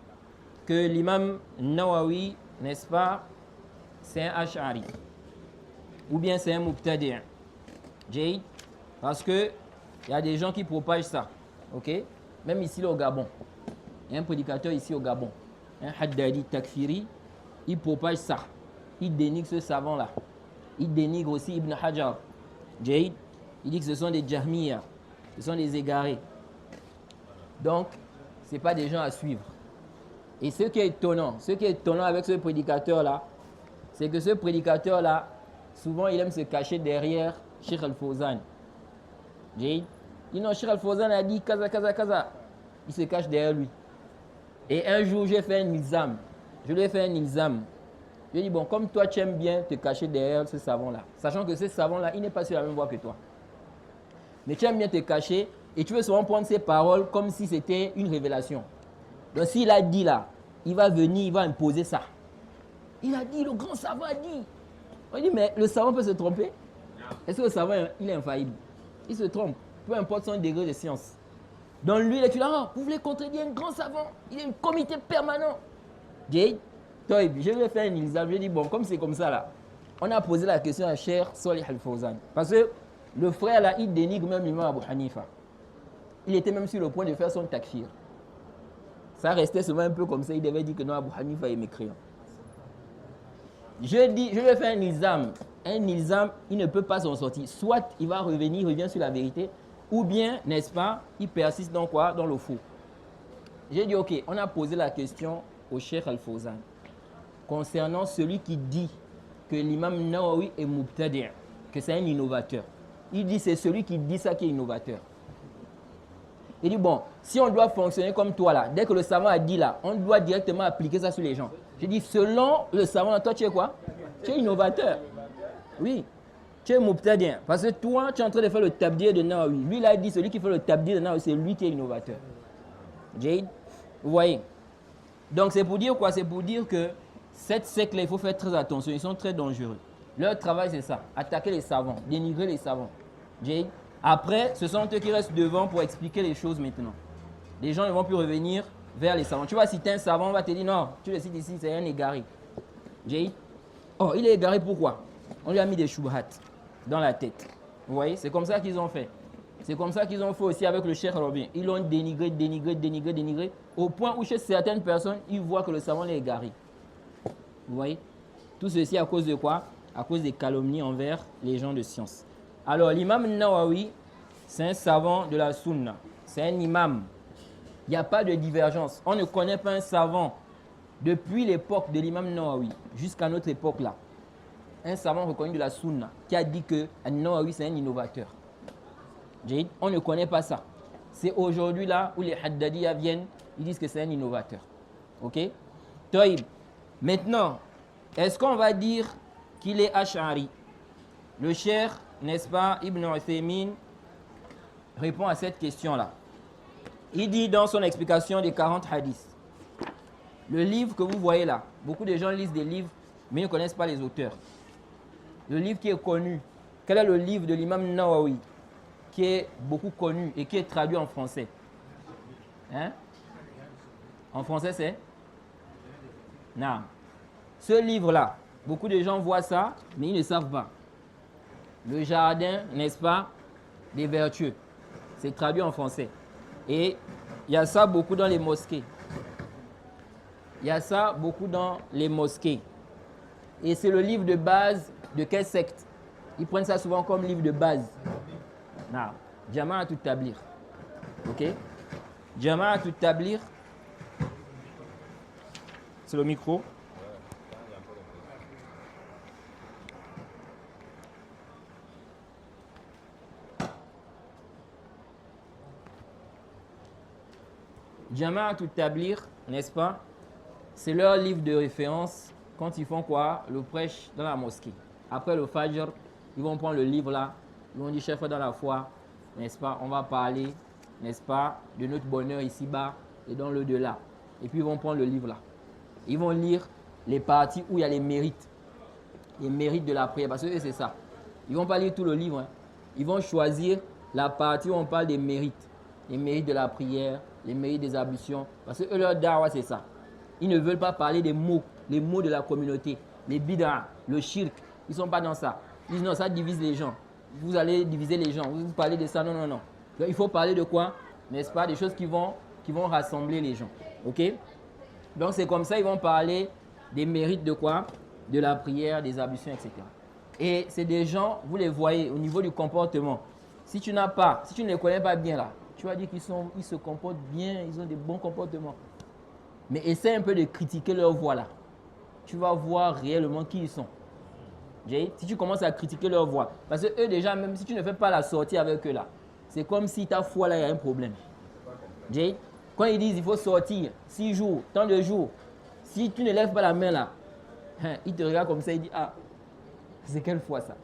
que l'imam Nawawi, n'est-ce pas, c'est un Ash'ari ou bien c'est un Muqtadi'? Jay, parce que il y a des gens qui propagent ça, ok? Même ici au Gabon, il y a un prédicateur ici au Gabon, un Haddadi Takfiri, il propage ça, il dénigre ce savant là, il dénigre aussi Ibn Hajar. Jay, il dit que ce sont des Jahmiya, ce sont des égarés. Donc, ce n'est pas des gens à suivre. Et ce qui est étonnant avec ce prédicateur-là, c'est que ce prédicateur-là, souvent, il aime se cacher derrière Cheikh Al-Fawzan. Il dit non, Cheikh Al-Fawzan a dit kaza, kaza, kaza. Il se cache derrière lui. Et un jour, j'ai fait un examen. Je lui ai fait un examen. Je lui ai dit, bon, comme toi, tu aimes bien te cacher derrière ce savant-là, sachant que ce savant-là, il n'est pas sur la même voie que toi. Mais tu aimes bien te cacher et tu veux souvent prendre ses paroles comme si c'était une révélation. Donc s'il a dit là, il va venir, il va imposer ça. Il a dit, le grand savant a dit. On dit, mais le savant peut se tromper? Est-ce que le savant, il est infaillible? Il se trompe, peu importe son degré de science. Donc lui, il est là, vous voulez contredire un grand savant? Il est un comité permanent. Je vais faire un examen. Je dis, bon, comme c'est comme ça là, on a posé la question à Cheikh Salih Al-Fawzan. Parce que le frère là, il dénigre même l'imam Abu Hanifa. Il était même sur le point de faire son takfir. Ça restait souvent un peu comme ça, il devait dire que non, Abu Hanifa est mécréant. Je vais faire un examen. Un examen, il ne peut pas s'en sortir. Soit il va revenir, il revient sur la vérité, ou bien, n'est-ce pas, il persiste dans quoi? Dans le faux. J'ai dit, ok, on a posé la question au Cheikh Al-Fawzan concernant celui qui dit que l'imam Nawawi est Mubtadi', que c'est un innovateur. Il dit c'est celui qui dit ça qui est innovateur. Il dit bon, si on doit fonctionner comme toi là, dès que le savant a dit là, on doit directement appliquer ça sur les gens. J'ai dit selon le savant, toi tu es quoi? Tu es innovateur. Oui, tu es Mubtadi'. Parce que toi, tu es en train de faire le tabdir de Nawawi. Lui, il a dit celui qui fait le tabdir de Nawawi, c'est lui qui est innovateur. Jade, vous voyez? Donc c'est pour dire quoi? C'est pour dire que cette secte-là, il faut faire très attention. Ils sont très dangereux. Leur travail, c'est ça. Attaquer les savants, dénigrer les savants. Jade. Après, ce sont eux qui restent devant pour expliquer les choses maintenant. Les gens ne vont plus revenir vers les savants. Tu vas citer un savant, on va te dire non, tu le cites ici, c'est un égaré. Jade. Oh, il est égaré pourquoi? On lui a mis des choubhat dans la tête. Vous voyez? C'est comme ça qu'ils ont fait. C'est comme ça qu'ils ont fait aussi avec le Cheikh Robin. Ils l'ont dénigré, au point où chez certaines personnes, ils voient que le savant est égaré. Vous voyez? Tout ceci à cause de quoi? À cause des calomnies envers les gens de science. Alors, l'imam Nawawi, c'est un savant de la sunna. C'est un imam. Il n'y a pas de divergence. On ne connaît pas un savant depuis l'époque de l'imam Nawawi jusqu'à notre époque là. Un savant reconnu de la sunna qui a dit que Nawawi, c'est un innovateur. On ne connaît pas ça. C'est aujourd'hui là où les Haddadiyya viennent, ils disent que c'est un innovateur. Ok? Taïb. Maintenant, est-ce qu'on va dire qu'il est Ash'ari? Le cheikh, n'est-ce pas, Ibn Uthaymin, répond à cette question-là. Il dit dans son explication des 40 hadiths, le livre que vous voyez là, beaucoup de gens lisent des livres, mais ils ne connaissent pas les auteurs. Le livre qui est connu, quel est le livre de l'imam Nawawi, qui est beaucoup connu et qui est traduit en français? Hein? En français, c'est? Non. Ce livre-là, beaucoup de gens voient ça, mais ils ne savent pas. Le jardin, n'est-ce pas, des vertueux. C'est traduit en français. Et il y a ça beaucoup dans les mosquées. Il y a ça beaucoup dans les mosquées. Et c'est le livre de base de quelle secte? Ils prennent ça souvent comme livre de base. Non. Jama'at Tabligh. Ok. Jama'atu Tabligh. C'est le micro. Jama'atu Tabligh, n'est-ce pas? C'est leur livre de référence quand ils font quoi? Le prêche dans la mosquée. Après le Fajr, ils vont prendre le livre là. Ils vont dire, chef dans la foi, n'est-ce pas? On va parler, n'est-ce pas, de notre bonheur ici-bas et dans l'au-delà. Et puis ils vont prendre le livre là. Ils vont lire les parties où il y a les mérites de la prière. Parce que c'est ça. Ils ne vont pas lire tout le livre. Hein. Ils vont choisir la partie où on parle des mérites. Les mérites de la prière, les mérites des ablutions. Parce que eux, leur dawa, c'est ça. Ils ne veulent pas parler des mots, les mots de la communauté, les bid'a, le shirk. Ils ne sont pas dans ça. Ils disent non, ça divise les gens. Vous allez diviser les gens. Vous parlez de ça. Non, non, non. Donc, il faut parler de quoi? N'est-ce pas? Des choses qui vont rassembler les gens. OK? Donc, c'est comme ça, ils vont parler des mérites de quoi? De la prière, des ablutions, etc. Et c'est des gens, vous les voyez au niveau du comportement. Si tu ne les connais pas bien là, tu vas dire qu'ils se comportent bien, ils ont des bons comportements. Mais essaie un peu de critiquer leur voix là. Tu vas voir réellement qui ils sont. Si tu commences à critiquer leur voix, parce que eux déjà, même si tu ne fais pas la sortie avec eux là, c'est comme si ta foi là, il y a un problème. Quand ils disent il faut sortir 6 jours, tant de jours, si tu ne lèves pas la main là, ils te regardent comme ça, ils disent ah, c'est quelle foi ça?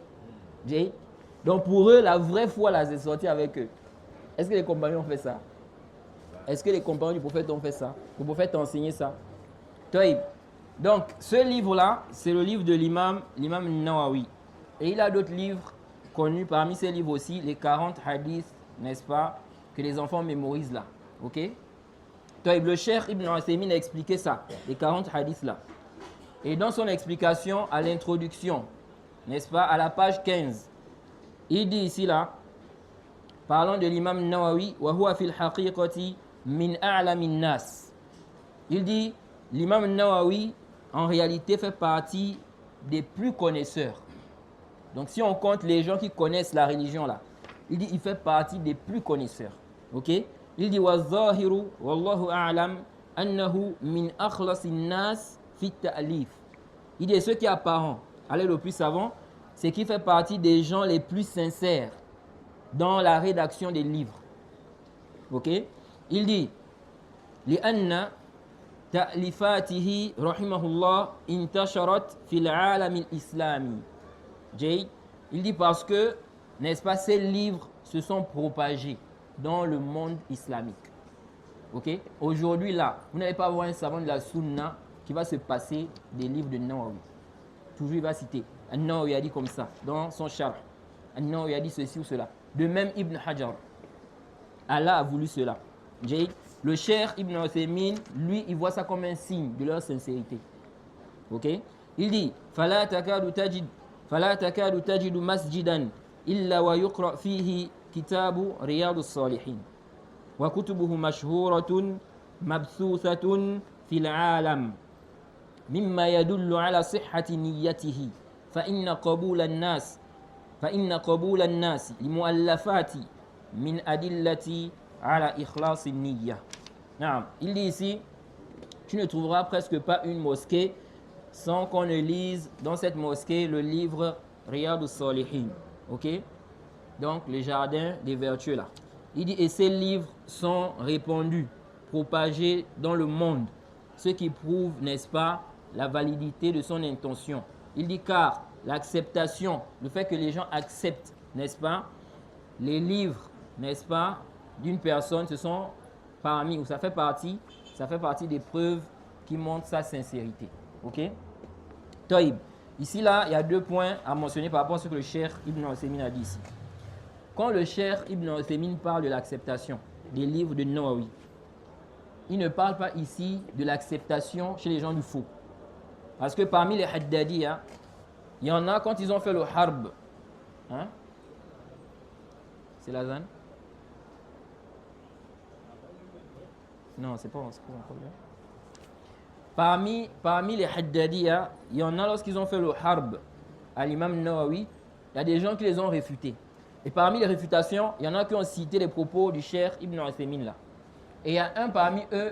Donc pour eux, la vraie foi là, c'est sortir avec eux. Est-ce que les compagnons ont fait ça? Est-ce que les compagnons du prophète ont fait ça? Le prophète a enseigné ça? Donc, ce livre-là, c'est le livre de l'imam Nawawi. Et il a d'autres livres connus, parmi ces livres aussi, les 40 hadiths, n'est-ce pas, que les enfants mémorisent là. Ok? Le Cheikh Ibn Uthaymin a expliqué ça, les 40 hadiths là. Et dans son explication à l'introduction, n'est-ce pas, à la page 15, il dit ici là, parlant de l'imam Nawawi, wa huwa fil haqiqati min a'lamin nas. Il dit, l'imam Nawawi, en réalité, fait partie des plus connaisseurs. Donc, si on compte les gens qui connaissent la religion là, il dit, il fait partie des plus connaisseurs. Ok? Il dit, wa zahiru, wallahu a'lam, annahu min akhlasin nas fit ta'lif. Il dit, ce qui est apparent, allez le plus savant, c'est qu'il fait partie des gens les plus sincères dans la rédaction des livres. Ok? Il dit, لأن تأليفاته رحمه الله انتشرت في العالم الإسلامي. Il dit parce que, n'est-ce pas, ces livres se sont propagés dans le monde islamique. Ok? Aujourd'hui là, vous n'allez pas voir un savant de la Sunna qui va se passer des livres de Nawawi. Toujours il va citer. An-Nawawi a dit comme ça dans son Sharh. An-Nawawi a dit ceci ou cela. De même Ibn Hajar. Allah a voulu cela. Le Cheikh Ibn Uthaymin, lui, il voit ça comme un signe de leur sincérité. Ok? Il dit فَلَا تَكَادُ تَجِدُ مَسْجِدًا إِلَّا وَيُقْرَأْ فِيهِ كِتَابُ رِيَاضُ الصَّالِحِينَ وَكُتُبُهُ مَشْهُورَةٌ مَبْثُوثَةٌ فِي الْعَالَمِ مما يدل على صحة نيته فإن قبول الناس لمؤلفات من أدلة على إخلاص النية. Il dit ici, tu ne trouveras presque pas une mosquée sans qu'on ne lise dans cette mosquée le livre Riyad al-Salihin. Ok? Donc, les jardins des vertus là. Il dit, et ces livres sont répandus, propagés dans le monde, ce qui prouve, n'est-ce pas, la validité de son intention. Il dit car l'acceptation, le fait que les gens acceptent, n'est-ce pas, les livres, n'est-ce pas, d'une personne, ce sont parmi, ou ça fait partie des preuves qui montrent sa sincérité. Ok? Taïb. Ici, là, il y a 2 points à mentionner par rapport à ce que le Cheikh Ibn Uthaymin a dit ici. Quand le Cheikh Ibn Uthaymin parle de l'acceptation des livres de Nawawi, il ne parle pas ici de l'acceptation chez les gens du faux. Parce que parmi les Haddadiyya, il y en a quand ils ont fait le harb. Hein? C'est la zane? Non, c'est pas un problème. Parmi les Haddadiyya, il y en a lorsqu'ils ont fait le harb à l'imam Nawawi, il y a des gens qui les ont réfutés. Et parmi les réfutations, il y en a qui ont cité les propos du Cheikh Ibn Uthaymin là. Et il y a un parmi eux,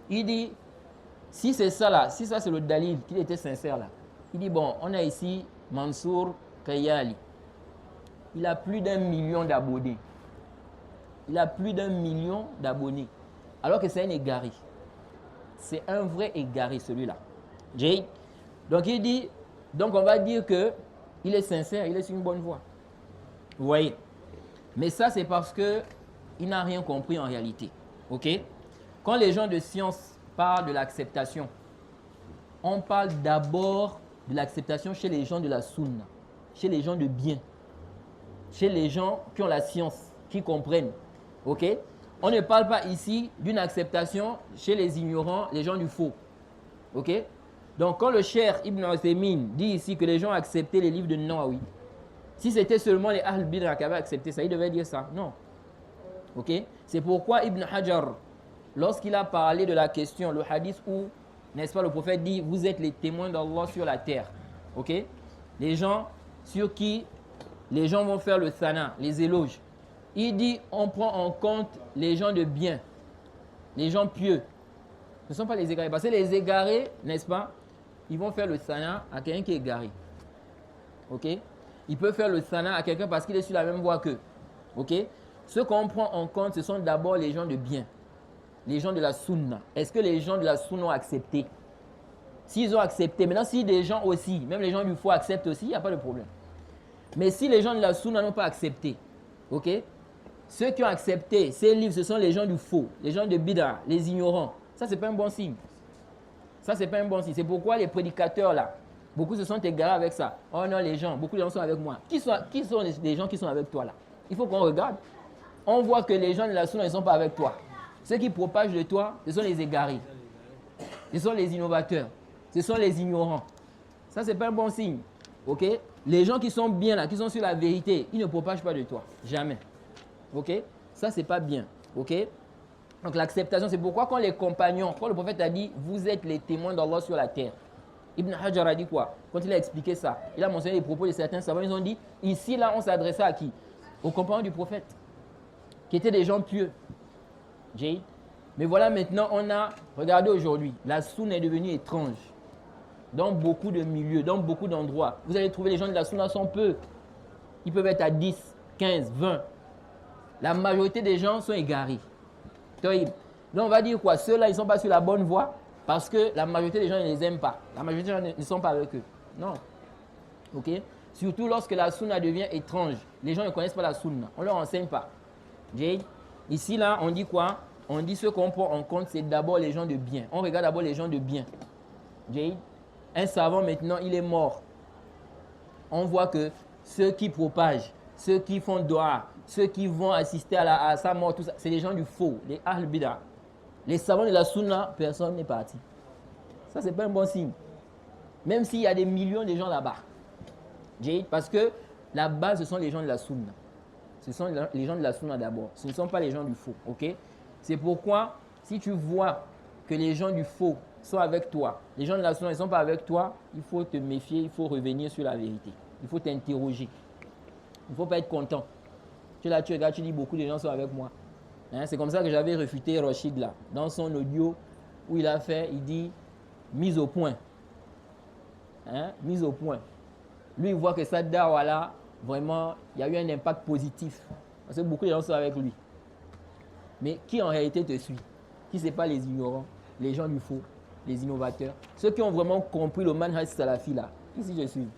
il dit, si c'est ça là, si ça c'est le dalil, qu'il était sincère là, il dit, bon, on a ici Mansour Kayali. Il a plus d'1 million d'abonnés. Il a plus d'1 million d'abonnés. Alors que c'est un égaré. C'est un vrai égaré celui-là. Donc il dit, donc on va dire que il est sincère, il est sur une bonne voie. Vous voyez? Mais ça c'est parce que il n'a rien compris en réalité. Ok? Quand les gens de science parlent de l'acceptation, on parle d'abord de l'acceptation chez les gens de la sunna, chez les gens de bien, chez les gens qui ont la science, qui comprennent. Ok? On ne parle pas ici d'une acceptation chez les ignorants, les gens du faux. Ok? Donc quand le Cheikh Ibn Uthaymin dit ici que les gens acceptaient les livres de Nawawi, si c'était seulement les Ahl Bid'ah qui avaient accepté ça, il devait dire ça. Non. Ok? C'est pourquoi Ibn Hajar, lorsqu'il a parlé de la question, le hadith où, n'est-ce pas, le prophète dit, vous êtes les témoins d'Allah sur la terre. Ok? Les gens sur qui les gens vont faire le thana, les éloges. Il dit, on prend en compte les gens de bien, les gens pieux. Ce ne sont pas les égarés. Parce que les égarés, n'est-ce pas, ils vont faire le thana à quelqu'un qui est égaré. Ok? Il peut faire le thana à quelqu'un parce qu'il est sur la même voie qu'eux. Ok? Ce qu'on prend en compte, ce sont d'abord les gens de bien, les gens de la sunna. Est-ce que les gens de la sunna ont accepté? S'ils ont accepté, maintenant si des gens aussi, même les gens du faux acceptent aussi, il n'y a pas de problème. Mais si les gens de la sunna n'ont pas accepté, ok? Ceux qui ont accepté ces livres, ce sont les gens du faux, les gens de bid'ah, les ignorants. Ça, ce n'est pas un bon signe. Ça, ce n'est pas un bon signe. C'est pourquoi les prédicateurs là, beaucoup se sont égarés avec ça. Oh non, les gens, beaucoup de gens sont avec moi. Qui sont les gens qui sont avec toi là? Il faut qu'on regarde. On voit que les gens de la sunna ne sont pas avec toi. Ceux qui propagent de toi, ce sont les égarés. Ce sont les innovateurs. Ce sont les ignorants. Ça, ce n'est pas un bon signe. Ok? Les gens qui sont bien là, qui sont sur la vérité, ils ne propagent pas de toi. Jamais. Ok? Ça, c'est pas bien. Ok? Donc, l'acceptation, c'est pourquoi quand les compagnons, quand le prophète a dit, vous êtes les témoins d'Allah sur la terre. Ibn Hajar a dit quoi? Quand il a expliqué ça, il a mentionné les propos de certains savants. Ils ont dit, ici, là, on s'adressait à qui? Aux compagnons du prophète, qui étaient des gens pieux. Mais voilà, maintenant, on a, regardez aujourd'hui, la sunna est devenue étrange. Dans beaucoup de milieux, dans beaucoup d'endroits. Vous allez trouver les gens de la sunna sont peu. Ils peuvent être à 10, 15, 20. La majorité des gens sont égarés. Donc on va dire quoi? Ceux-là, ils ne sont pas sur la bonne voie parce que la majorité des gens ne les aiment pas. La majorité des gens ne sont pas avec eux. Non. Ok? Surtout lorsque la sunna devient étrange. Les gens ne connaissent pas la sunna. On ne leur enseigne pas. Ici, là, on dit quoi? On dit ce qu'on prend en compte, c'est d'abord les gens de bien. On regarde d'abord les gens de bien. Un savant, maintenant, il est mort. On voit que ceux qui propagent, ceux qui font dua, ceux qui vont assister à sa mort, tout ça, c'est les gens du faux, les Ahl Bid'ah. Les savants de la sunna, personne n'est parti. Ça, ce n'est pas un bon signe. Même s'il y a des millions de gens là-bas. Parce que la base, ce sont les gens de la sunna. Ce sont les gens de la sunna d'abord. Ce ne sont pas les gens du faux. Ok? C'est pourquoi, si tu vois que les gens du faux sont avec toi, les gens de la sunna ne sont pas avec toi, il faut te méfier, il faut revenir sur la vérité. Il faut t'interroger. Il ne faut pas être content. Tu regardes, tu dis beaucoup de gens sont avec moi. Hein, c'est comme ça que j'avais refuté Rachid là, dans son audio où il a fait, il dit mise au point. Hein, mise au point. Lui, il voit que cette dawa là, vraiment, il y a eu un impact positif. Parce que beaucoup de gens sont avec lui. Mais qui en réalité te suit? Qui c'est pas les ignorants, les gens du faux, les innovateurs, ceux qui ont vraiment compris le manhaj salafi là. Qui si je suis?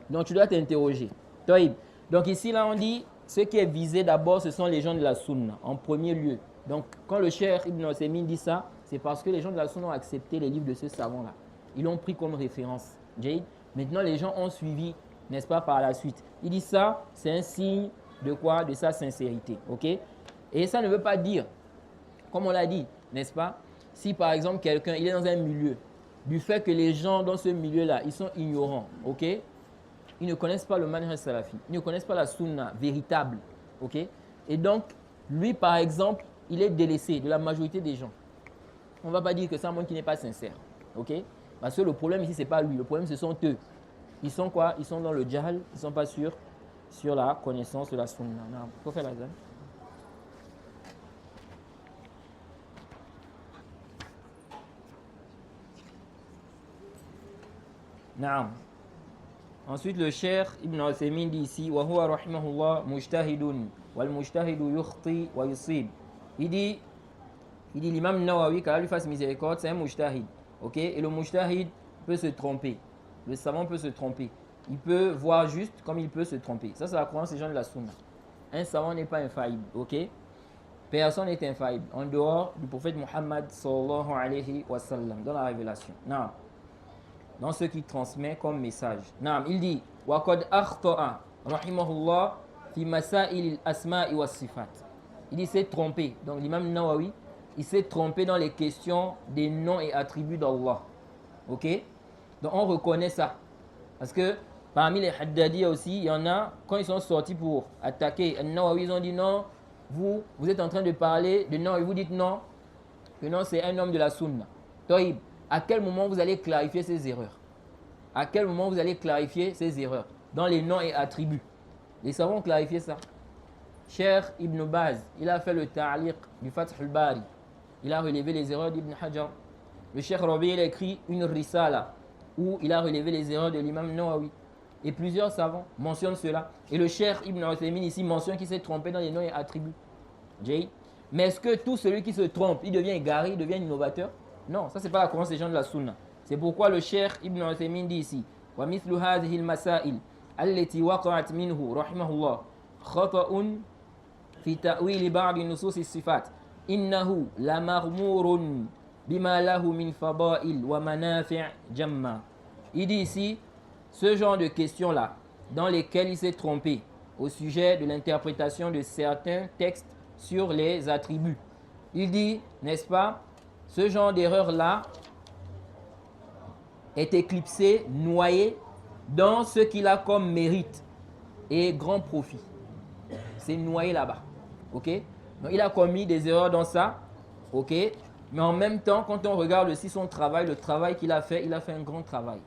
Donc tu dois t'interroger. Donc ici là on dit, ce qui est visé d'abord ce sont les gens de la sunna en premier lieu. Donc quand le Cheikh Ibn Uthaymin dit ça, c'est parce que les gens de la sunna ont accepté les livres de ce savant là. Ils l'ont pris comme référence. Maintenant les gens ont suivi, n'est-ce pas, par la suite. Il dit ça, c'est un signe de quoi? De sa sincérité. Ok? Et ça ne veut pas dire, comme on l'a dit, n'est-ce pas? Si par exemple quelqu'un, il est dans un milieu, du fait que les gens dans ce milieu-là, ils sont ignorants, ok? Ils ne connaissent pas le manhaj salafi, ils ne connaissent pas la sunna véritable, ok? Et donc, lui par exemple, il est délaissé de la majorité des gens. On ne va pas dire que c'est un monde qui n'est pas sincère, ok? Parce que le problème ici, ce n'est pas lui, le problème ce sont eux. Ils sont quoi? Ils sont dans le jahl, ils ne sont pas sûrs sur la connaissance de la sunna. Naam. Faut faire l'azan. Naam. Ensuite, le cheikh Ibn Uthaymin dit ici wa huwa rahimahullah mujtahidun wal mujtahidu yukhti wa yusib. Il dit l'imam Nawawi, qu'Allah lui fasse miséricorde, c'est un mujtahid. Ok? Et le mujtahid peut se tromper. Le savant peut se tromper. Il peut voir juste comme il peut se tromper. Ça, c'est la croyance des gens de la sunna. Un savant n'est pas infaillible. Ok? Personne n'est infaillible en dehors du prophète Muhammad sallallahu alayhi wa sallam dans la révélation. Non. Dans ce qu'il transmet comme message. Non. Il dit wa qad akhta'a rahimahullah fi masail al-asma'i was sifat. Il s'est trompé. Donc l'imam Nawawi, il s'est trompé dans les questions des noms et attributs d'Allah. Ok? Donc on reconnaît ça. Parce que parmi les Haddadi aussi, il y en a, quand ils sont sortis pour attaquer Nawawi, ils ont dit non, vous êtes en train de parler de non, et vous dites non, que non, c'est un homme de la sunna. Toïb, à quel moment vous allez clarifier ces erreurs? À quel moment vous allez clarifier ces erreurs? Dans les noms et attributs. Les savants ont clarifié ça. Cheikh Ibn Baz, il a fait le ta'liq du Fath al-Bari. Il a relevé les erreurs d'Ibn Hajar. Le Cheikh Rabi, il a écrit une risala où il a relevé les erreurs de l'imam Nawawi. Et plusieurs savants mentionnent cela. Et le Cheikh Ibn Uthaymin ici mentionne qu'il s'est trompé dans les noms et attributs. Mais est-ce que tout celui qui se trompe, il devient égaré, il devient innovateur? Non, ça c'est pas la croyance des gens de la sunna. C'est pourquoi le Cheikh Ibn Uthaymin dit ici wa mithlu hadhihi al-masail allati waqa'at minhu rahimahullah khata'un fi ta'wil ba'd nusus as-sifat innahu la maghmurun bima lahu min fada'il wa manafi' jamma. Il dit ici ce genre de questions-là, dans lesquelles il s'est trompé au sujet de l'interprétation de certains textes sur les attributs. Il dit, n'est-ce pas, ce genre d'erreur-là est éclipsé, noyé dans ce qu'il a comme mérite et grand profit. C'est noyé là-bas. Ok? Donc il a commis des erreurs dans ça. Ok? Mais en même temps, quand on regarde aussi son travail, le travail qu'il a fait, il a fait un grand travail.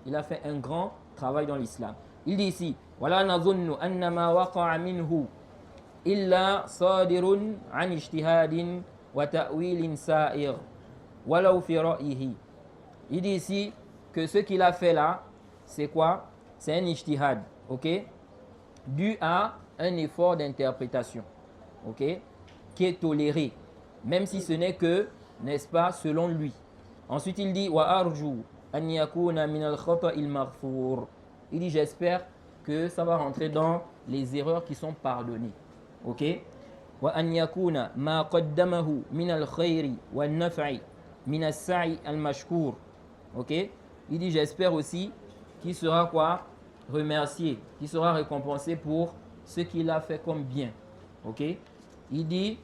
Il a fait un grand travail dans l'islam. Il dit ici, wala nazunnu anna ma waqa'a minhu illa sadirun an ijtihadin wa ta'wilin sa'ir walau fi ra'yihi. Il dit ici que ce qu'il a fait là, c'est quoi? C'est un ijtihad, ok? Dû à un effort d'interprétation, ok? Qui est toléré, même si ce n'est que, n'est-ce pas, selon lui. Ensuite il dit wa arju an yakuna min al-khata'il maghfur. Il dit j'espère que ça va rentrer dans les erreurs qui sont pardonnées. OK? Wa an yakuna ma qaddamahu min al-khayri wa an-naf'i min as-sa'i al-mashkur. OK? Il dit j'espère aussi qu'il sera quoi? Remercié, qu'il sera récompensé pour ce qu'il a fait comme bien. OK? Il dit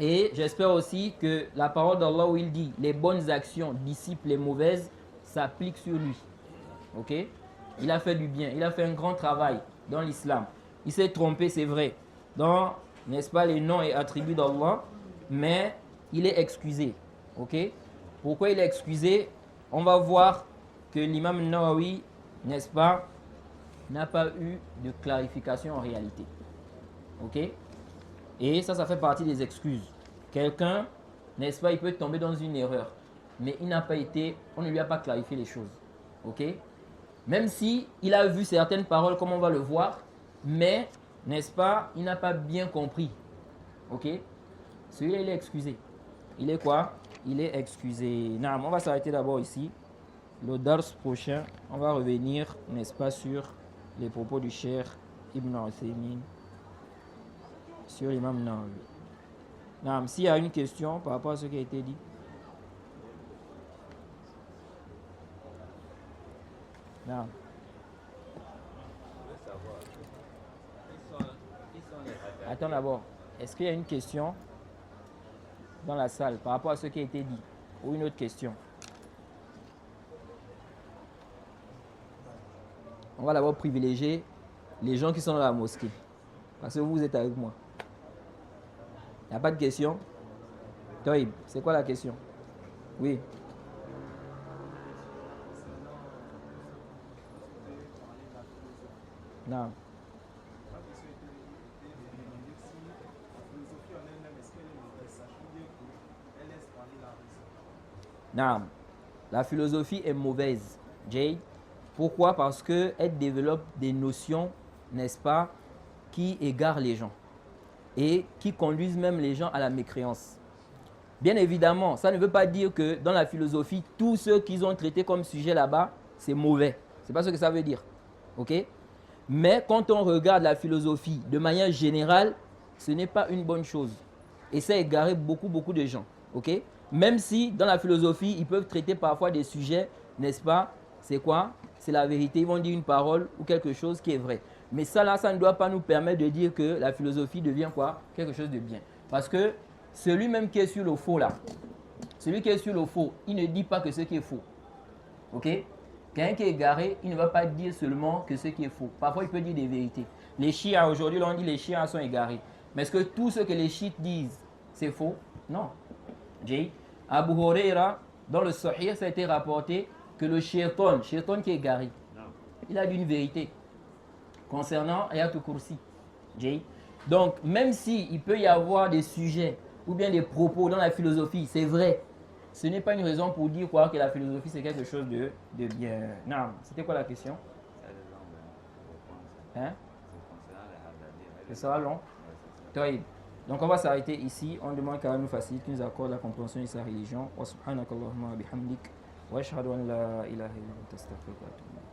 et j'espère aussi que la parole d'Allah où il dit les bonnes actions dissipent les mauvaises s'applique sur lui. Ok? Il a fait du bien, il a fait un grand travail dans l'islam. Il s'est trompé, c'est vrai, dans, n'est-ce pas, les noms et attributs d'Allah, mais il est excusé. Ok? Pourquoi il est excusé? On va voir que l'imam Nawawi, n'est-ce pas, n'a pas eu de clarification en réalité. Ok? Et ça fait partie des excuses. Quelqu'un, n'est-ce pas, il peut tomber dans une erreur, mais il n'a pas été, on ne lui a pas clarifié les choses. Ok? Même si il a vu certaines paroles, comme on va le voir, mais, n'est-ce pas, il n'a pas bien compris. Ok? Celui-là, il est excusé. Il est quoi? Il est excusé. Non, on va s'arrêter d'abord ici. Le dars prochain, on va revenir, n'est-ce pas, sur les propos du cheikh Ibn Uthaymin sur l'imam Nawawi. Non, s'il y a une question par rapport à ce qui a été dit. Non. Attends d'abord. Est-ce qu'il y a une question dans la salle par rapport à ce qui a été dit? Ou une autre question? On va d'abord privilégier les gens qui sont dans la mosquée. Parce que vous êtes avec moi. Il n'y a pas de question? Toïb, c'est quoi la question? Oui. Non. Non, la philosophie est mauvaise, Jay. Pourquoi? Parce qu'elle développe des notions, n'est-ce pas, qui égarent les gens et qui conduisent même les gens à la mécréance. Bien évidemment, ça ne veut pas dire que dans la philosophie, tous ceux qu'ils ont traités comme sujet là-bas, c'est mauvais. Ce n'est pas ce que ça veut dire. Ok? Mais quand on regarde la philosophie de manière générale, ce n'est pas une bonne chose. Et ça égare beaucoup de gens. Ok? Même si dans la philosophie, ils peuvent traiter parfois des sujets, n'est-ce pas? C'est quoi? C'est la vérité. Ils vont dire une parole ou quelque chose qui est vrai. Mais ça là, ça ne doit pas nous permettre de dire que la philosophie devient quoi? Quelque chose de bien. Parce que celui même qui est sur le faux là, celui qui est sur le faux, il ne dit pas que ce qui est faux. Ok? Quelqu'un qui est égaré, il ne va pas dire seulement que ce qui est faux. Parfois, il peut dire des vérités. Les chiites, aujourd'hui, on dit les chiites sont égarés. Mais est-ce que tout ce que les chiites disent, c'est faux? Non. Jay, Abu Huraira, dans le Sahih, ça a été rapporté que le shaitan qui est égaré, il a dit une vérité concernant Ayatul Kursi. Jay. Donc, même s'il peut y avoir des sujets ou bien des propos dans la philosophie, c'est vrai. Ce n'est pas une raison pour dire quoi que la philosophie c'est quelque chose de bien. Non, c'était quoi la question? Hein? C'est ça long? Taïb. Donc on va s'arrêter ici. On demande qu'Allah nous facilite, nous accorde la compréhension de sa religion. Wa subhanakallahumma bihamdik. Wa ashhadu an la ilaha illa anta astaghfiruka wa atubu ilayk.